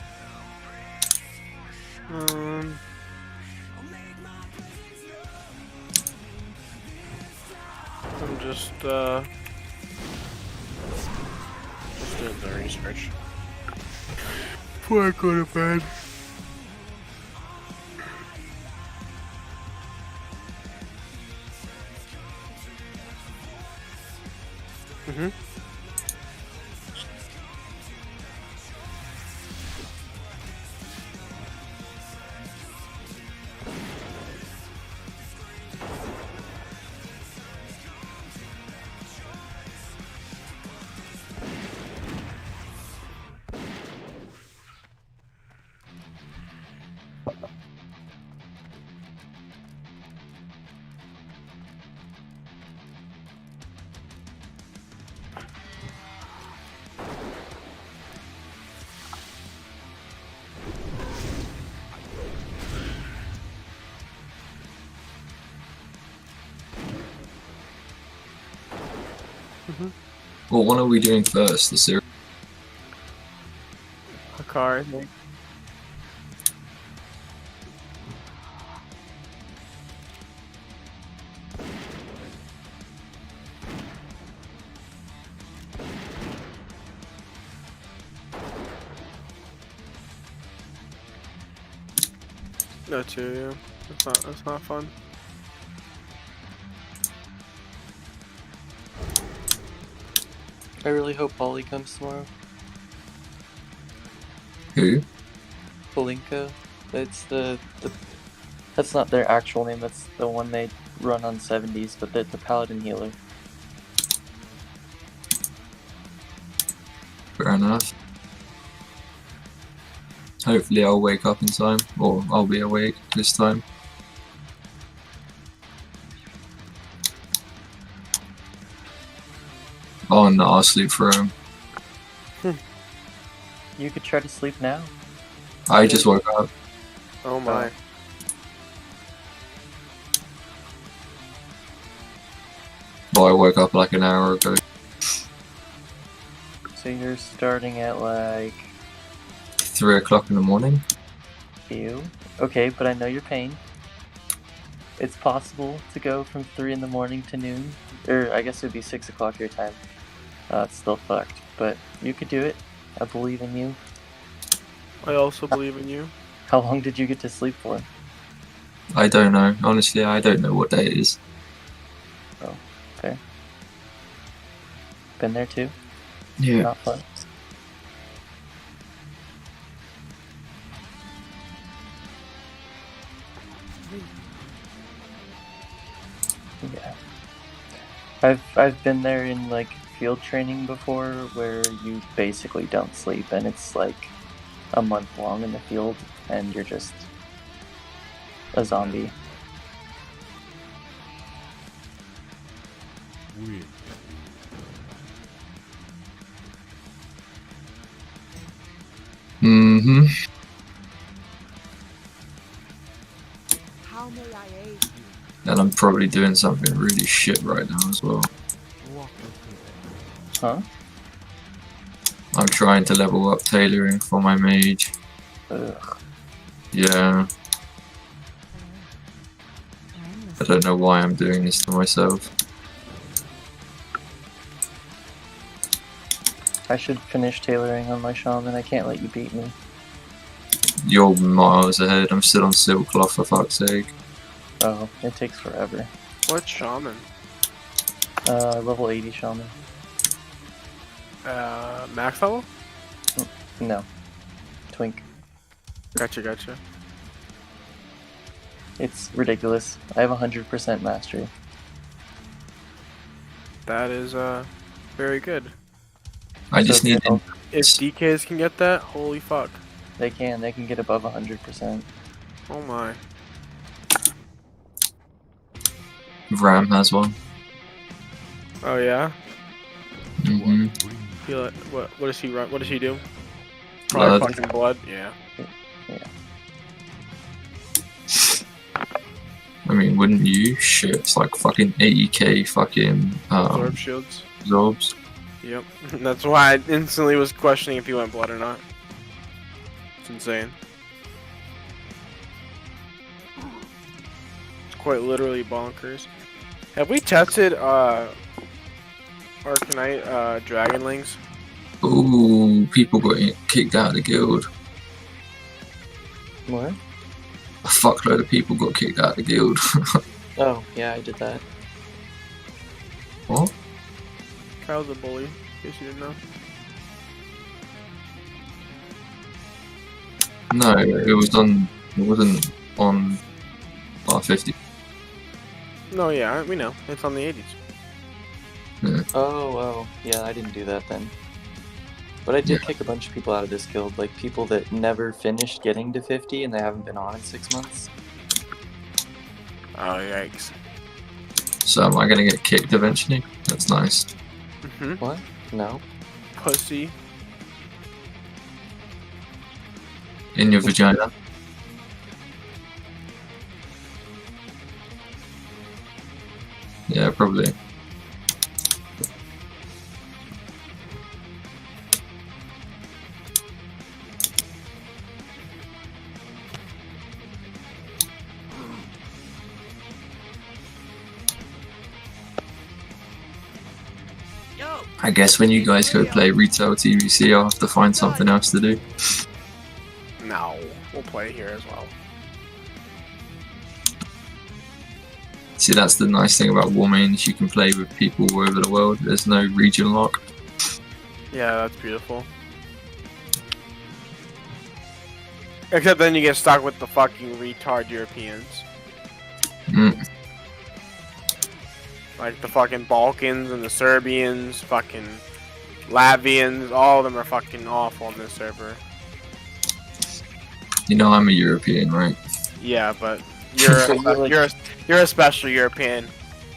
S1: just doing the research. Before I go to bed. Mm-hmm.
S4: What one are we doing first? The series?
S1: A car, I think. No, too. Yeah. That's not fun.
S3: I really hope Polly comes tomorrow.
S4: Who?
S3: Polinka. It's the that's not their actual name, that's the one they run on 70s, but the paladin healer.
S4: Fair enough. Hopefully I'll wake up in time, or I'll be awake this time. Oh no, I'll sleep for him.
S3: You could try to sleep now.
S4: I just woke up.
S1: Oh my.
S4: Well, I woke up like an hour ago.
S3: So you're starting at like
S4: 3 o'clock in the morning.
S3: ew. Okay, but I know your pain. It's possible to go from 3 in the morning to noon, or I guess it would be 6 o'clock your time. It's still fucked, but you could do it. I believe in you.
S1: I also believe in you.
S3: How long did you get to sleep for?
S4: I don't know. Honestly, I don't know what day it is.
S3: Oh, fair. Been there too?
S4: Yeah.
S3: Not fun. Yeah. I've been there in like field training before where you basically don't sleep and it's like a month long in the field and you're just a zombie.
S5: Weird.
S4: Mm-hmm.
S6: How may I aid you?
S4: And I'm probably doing something really shit right now as well.
S6: Walk with me.
S3: Huh?
S4: I'm trying to level up tailoring for my mage.
S3: Ugh.
S4: Yeah. I don't know why I'm doing this to myself.
S3: I should finish tailoring on my shaman. I can't let you beat me.
S4: You're miles ahead. I'm still on silk cloth for fuck's sake.
S3: Oh, it takes forever.
S1: What shaman?
S3: Level 80 shaman.
S1: Max level?
S3: No. Twink.
S1: Gotcha.
S3: It's ridiculous. I have 100% mastery.
S1: That is very good.
S4: I just
S3: So
S4: need
S3: if
S1: If DKs can get that, holy fuck.
S3: they can get above 100%.
S1: Oh my.
S4: Ram has one.
S1: Oh yeah?
S4: Mm-hmm.
S1: Feel it. What does he run? What does he do? Probably
S4: Blood.
S1: fucking blood. Yeah.
S4: I mean, wouldn't you? Shit, it's like fucking 80k fucking
S1: Absorb shields.
S4: absorbs.
S1: Yep. That's why I instantly was questioning if he went blood or not. It's insane. It's quite literally bonkers. Have we tested Arcanite Dragonlings?
S4: Ooh, people got kicked out of the guild.
S3: What?
S4: A fuckload of people got kicked out of the guild.
S3: Oh, yeah, I did that.
S4: What?
S1: Kyle's a bully, in case you didn't know.
S4: No, it wasn't on R50.
S1: No, yeah, we know. It's on the 80s.
S3: Oh, yeah, I didn't do that then. But I did kick a bunch of people out of this guild, like people that never finished getting to 50 and they haven't been on in 6 months.
S1: Oh, yikes.
S4: So am I gonna get kicked eventually? That's nice.
S1: Mm-hmm.
S3: What? No.
S1: Pussy.
S4: In your vagina. Yeah, probably. I guess when you guys go play retail TVC, I'll have to find something else to do.
S1: No, we'll play here as well.
S4: See, that's the nice thing about Warmane, is you can play with people all over the world. There's no region lock.
S1: Yeah, that's beautiful. Except then you get stuck with the fucking retard Europeans.
S4: Mm.
S1: Like the fucking Balkans and the Serbians, fucking Latvians, all of them are fucking awful on this server.
S4: You know I'm a European, right?
S1: Yeah, but you're a special European.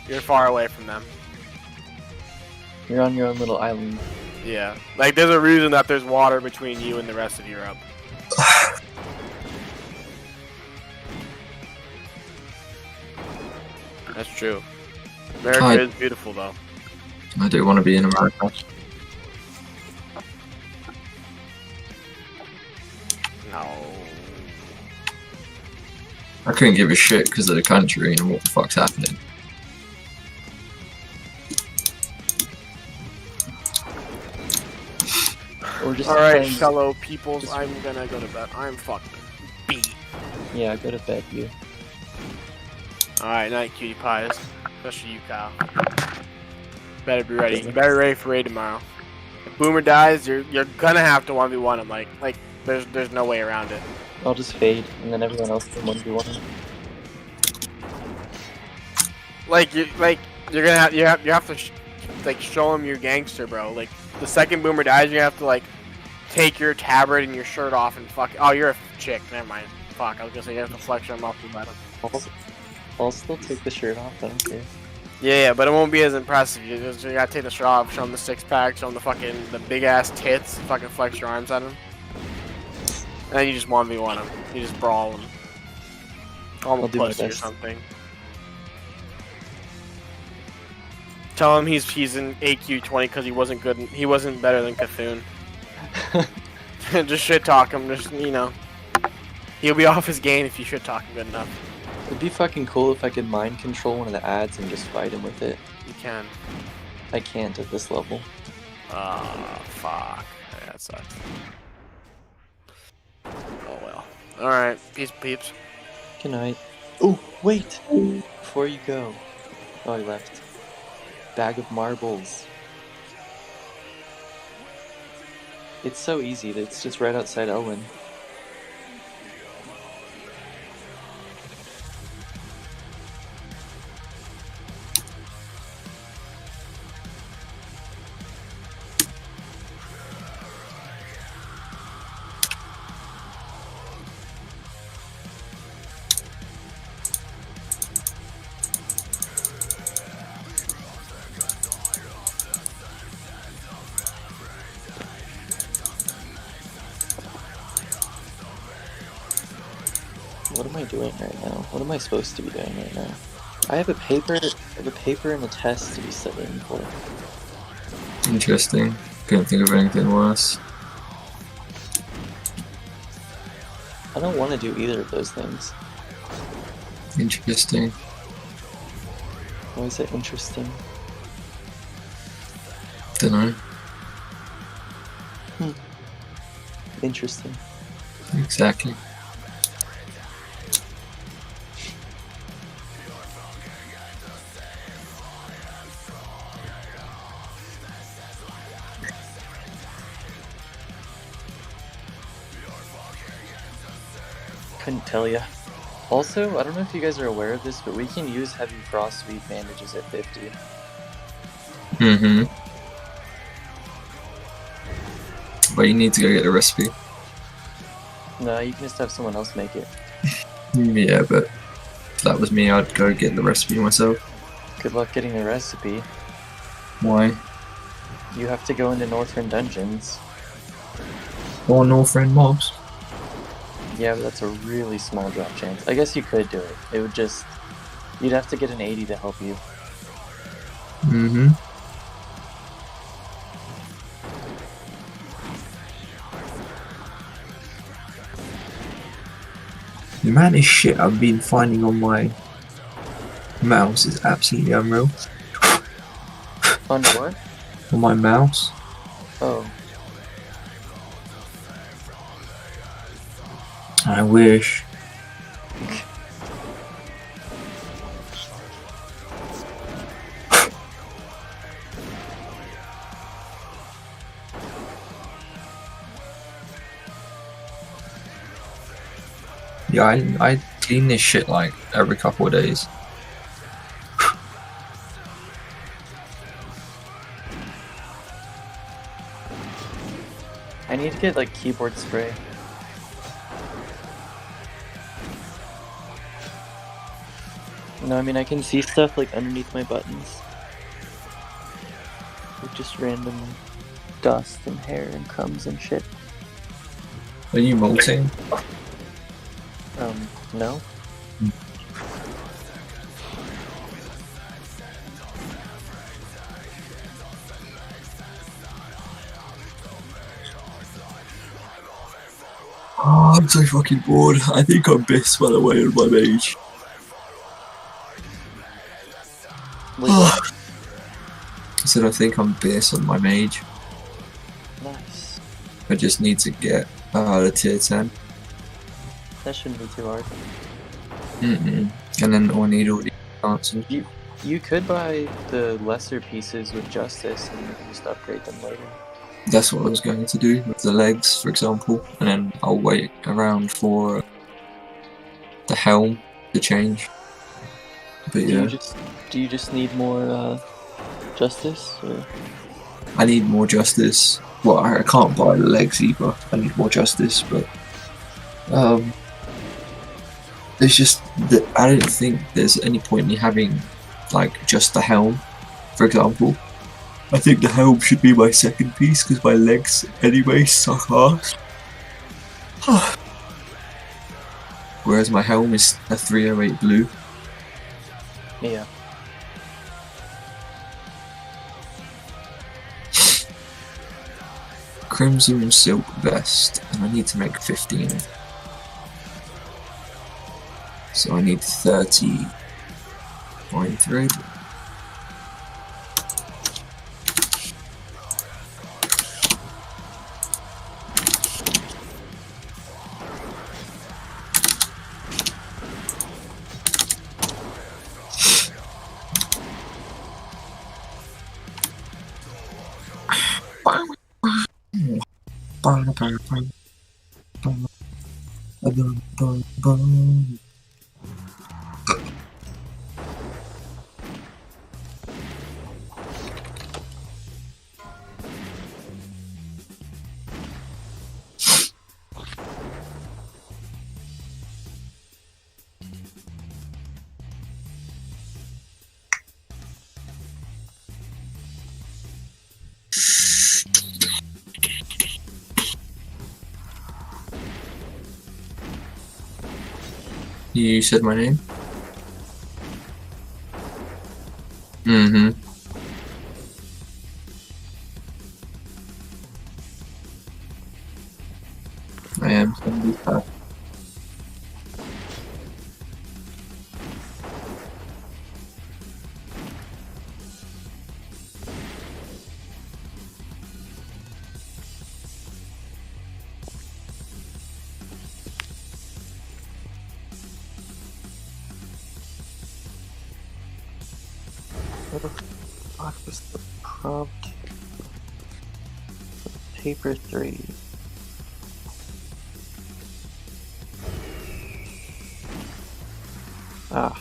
S1: You're far away from them.
S3: You're on your own little island.
S1: Yeah. Like there's a reason that there's water between you and the rest of Europe. That's true. America is beautiful though.
S4: I do want to be in America.
S1: No.
S4: I couldn't give a shit because of the country and what the fuck's happening.
S3: Or just
S1: Alright,
S3: playing-
S1: fellow peoples, I'm gonna go to bed. I'm fucking beat.
S3: Yeah, go to bed, you.
S1: Alright, night cutie pies. Especially you, Kyle. Better be ready. You better be ready for raid tomorrow. If Boomer dies, you're gonna have to 1v1 him. Like there's no way around it.
S3: I'll just fade, and then everyone else can 1v1.
S1: You're gonna have you have to like show him you're gangster, bro. Like the second Boomer dies, you have to like take your tabard and your shirt off and fuck. Oh, you're a chick. Never mind. Fuck. I was gonna say you have to flex your muscles at him.
S3: I'll still take the shirt off, I don't care.
S1: Yeah, but it won't be as impressive. You gotta take the shirt off, show him the six pack, show him the big ass tits, fucking flex your arms at him. And then you just 1v1 him. You just brawl him. Call him
S3: I'll
S1: a
S3: do my
S1: pussy or
S3: best.
S1: something. Tell him he's in AQ 20 because he wasn't good. He wasn't better than Cthulhu. Just shit talk him. Just he'll be off his game if you shit talk him good enough.
S3: It'd be fucking cool if I could mind control one of the ads and just fight him with it.
S1: You can.
S3: I can't at this level.
S1: Ah, fuck. Yeah, that sucks. Oh well. Alright, peace peeps.
S3: Good night. Oh, wait! Before you go. Oh, he left. Bag of marbles. It's so easy. It's just right outside Elwyn. What am I doing right now? What am I supposed to be doing right now? I have a paper and a test to be studying for.
S4: Interesting. Couldn't think of anything worse.
S3: I don't want to do either of those things.
S4: Interesting.
S3: Why is it interesting?
S4: Dunno.
S3: Interesting.
S4: Exactly.
S3: Couldn't tell ya. Also, I don't know if you guys are aware of this, but we can use heavy frost sweep bandages at 50.
S4: Mm-hmm. But you need to go get the recipe.
S3: No, you can just have someone else make it.
S4: Yeah, but if that was me, I'd go get the recipe myself.
S3: Good luck getting the recipe.
S4: Why?
S3: You have to go into Northrend dungeons.
S4: Or Northrend mobs.
S3: Yeah, but that's a really small drop chance. I guess you could do it. It would just... You'd have to get an 80 to help you.
S4: Mm-hmm. The amount of shit I've been finding on my mouse is absolutely unreal.
S3: On what?
S4: On my mouse.
S3: Oh.
S4: I wish. Yeah, I clean this shit like every couple of days.
S3: I need to get, like, keyboard spray. No, I mean, I can see stuff, like, underneath my buttons. Like, just random dust and hair and crumbs and shit.
S4: Are you molting?
S3: No?
S4: Oh, I'm so fucking bored. I think I'm pissed by the way of my mage.
S3: Wait, what?
S4: I said I think I'm pissed on my mage.
S3: Nice.
S4: I just need to get the tier 10.
S3: That shouldn't be too hard.
S4: And then I'll need all the answers.
S3: You could buy the lesser pieces with Justice and you can just upgrade them later.
S4: That's what I was going to do with the legs, for example, and then I'll wait around for the helm to change. But yeah,
S3: Do you just need more Justice? Or?
S4: I need more justice. Well, I can't buy the legs either. I need more justice, but there's just I don't think there's any point in me having like just the helm, for example. I think the helm should be my second piece because my legs anyway suck ass. Whereas my helm is a 308 blue.
S3: Yeah.
S4: Crimson silk vest, and I need to make 15. So I need 30 fine thread. You said my name? Mm-hmm. I am somebody's pet.
S3: Where the fuck was the prompt? Paper 3. Ah.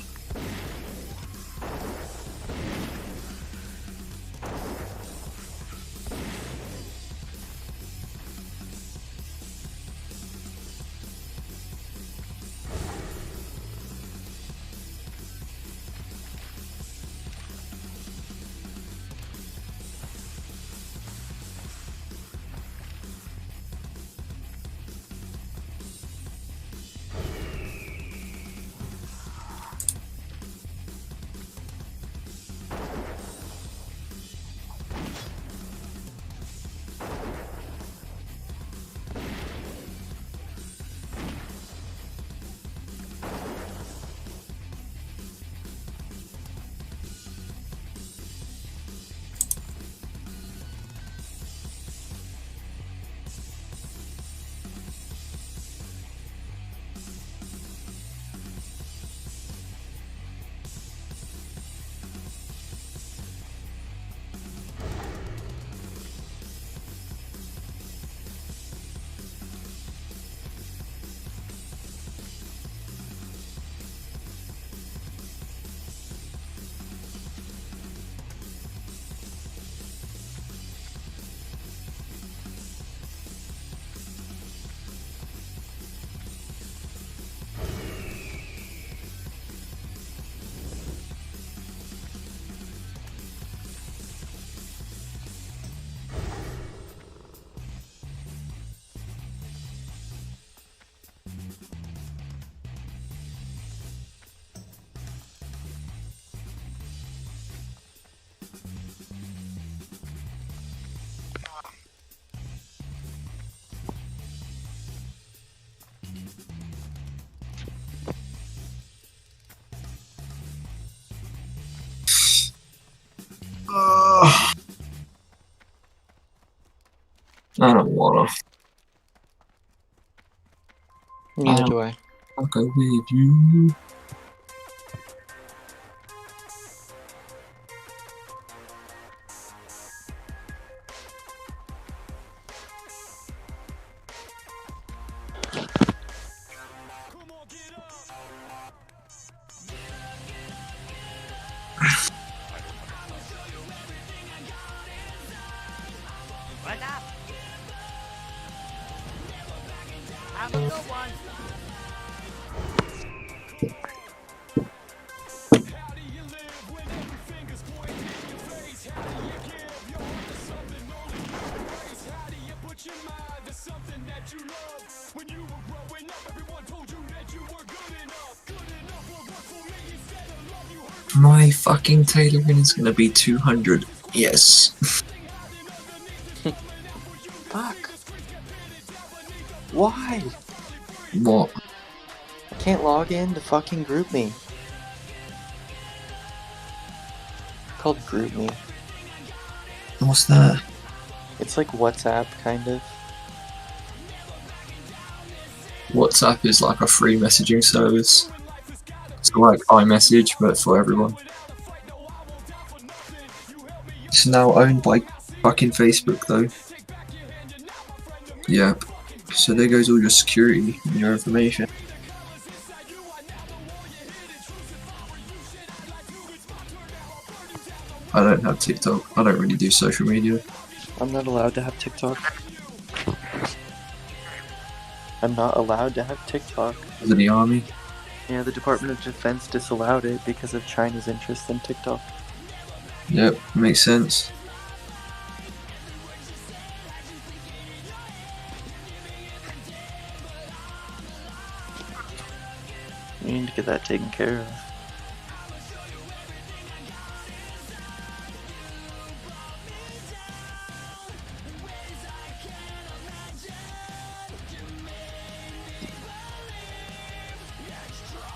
S4: I don't wanna.
S3: Neither do I.
S4: I'll go with you.
S7: What's up? Have a good one.
S4: My fucking tailoring is gonna be 200. Yes.
S3: Fuck. Why?
S4: What?
S3: I can't log in to fucking GroupMe. It's called GroupMe.
S4: What's that?
S3: It's like WhatsApp, kind of.
S4: WhatsApp is like a free messaging service. It's like iMessage, but for everyone. It's now owned by fucking Facebook, though. Yep. So there goes all your security and your information. I don't have TikTok. I don't really do social media.
S3: I'm not allowed to have TikTok. I'm not allowed to have TikTok.
S4: Because of the army.
S3: Yeah, the Department of Defense disallowed it because of China's interest in TikTok.
S4: Yep, makes sense.
S3: We need to get that taken care of.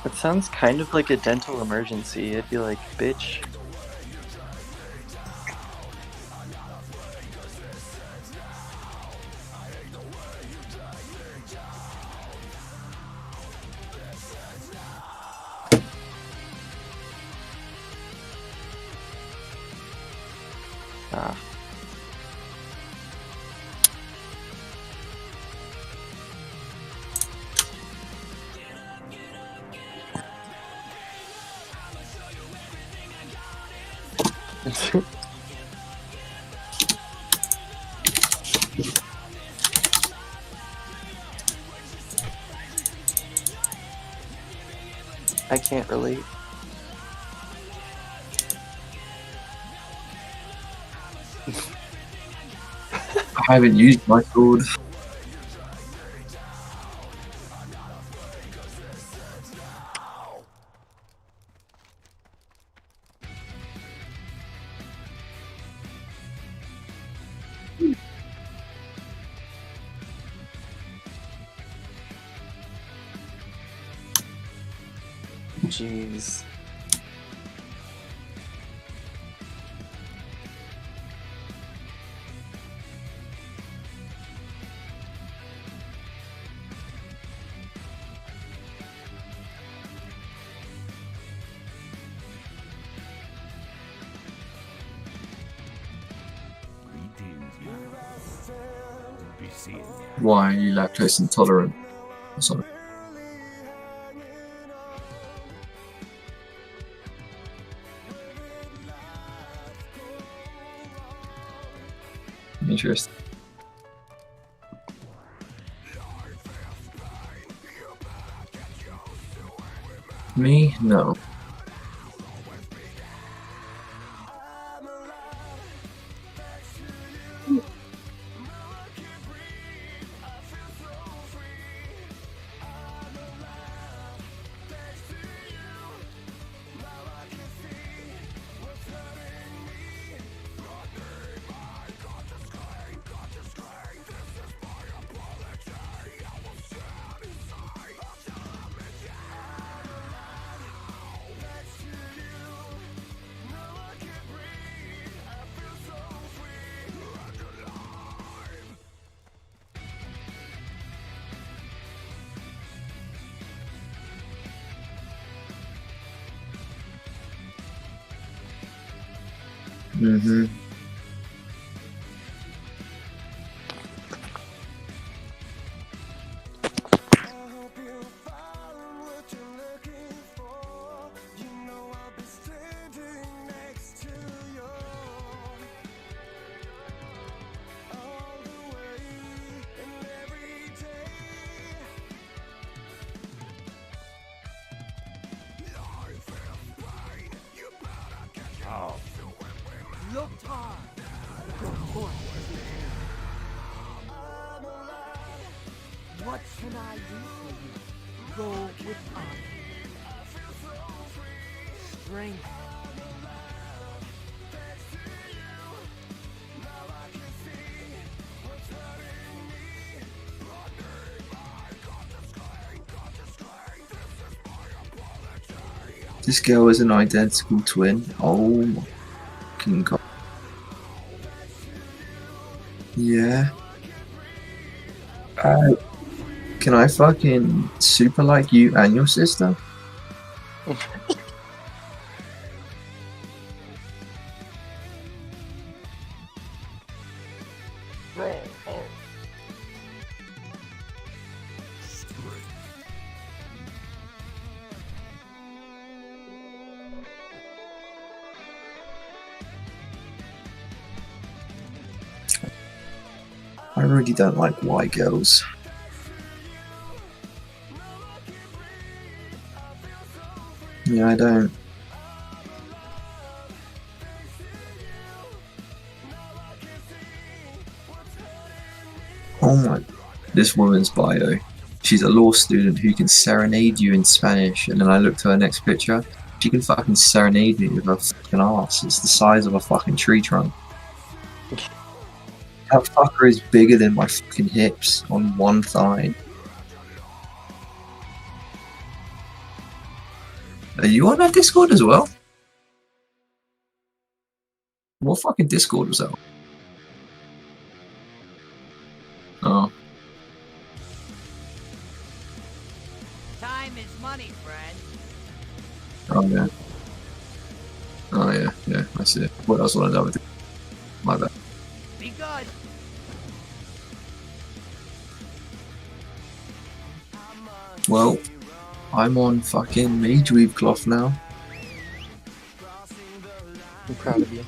S3: It sounds kind of like a dental emergency. I'd be like, bitch. Ah. I can't relate.
S4: I haven't used my sword.
S3: Jeez.
S5: Greetings, young. Be seeing.
S4: Why are you lactose intolerant? Sorry. Interesting. Me? No. Mm-hmm.
S5: Oh,
S7: Look hard. What can I do for you? Go with honor. Strength.
S4: This girl is an identical twin. Oh my fucking god. Yeah. Can I fucking super like you and your sister? I really don't like white girls. Yeah, I don't. Oh my. This woman's bio. She's a law student who can serenade you in Spanish, and then I look to her next picture. She can fucking serenade me with her fucking ass. It's the size of a fucking tree trunk. That fucker is bigger than my fucking hips on one thigh. Are you on that Discord as well? What fucking Discord was that? Oh.
S7: Time is money, friend.
S4: Oh yeah. Oh yeah, yeah, I see it. What else would I do with it?
S7: pretty good.
S4: Well, I'm on fucking Mage Weave cloth now.
S3: I'm proud of you.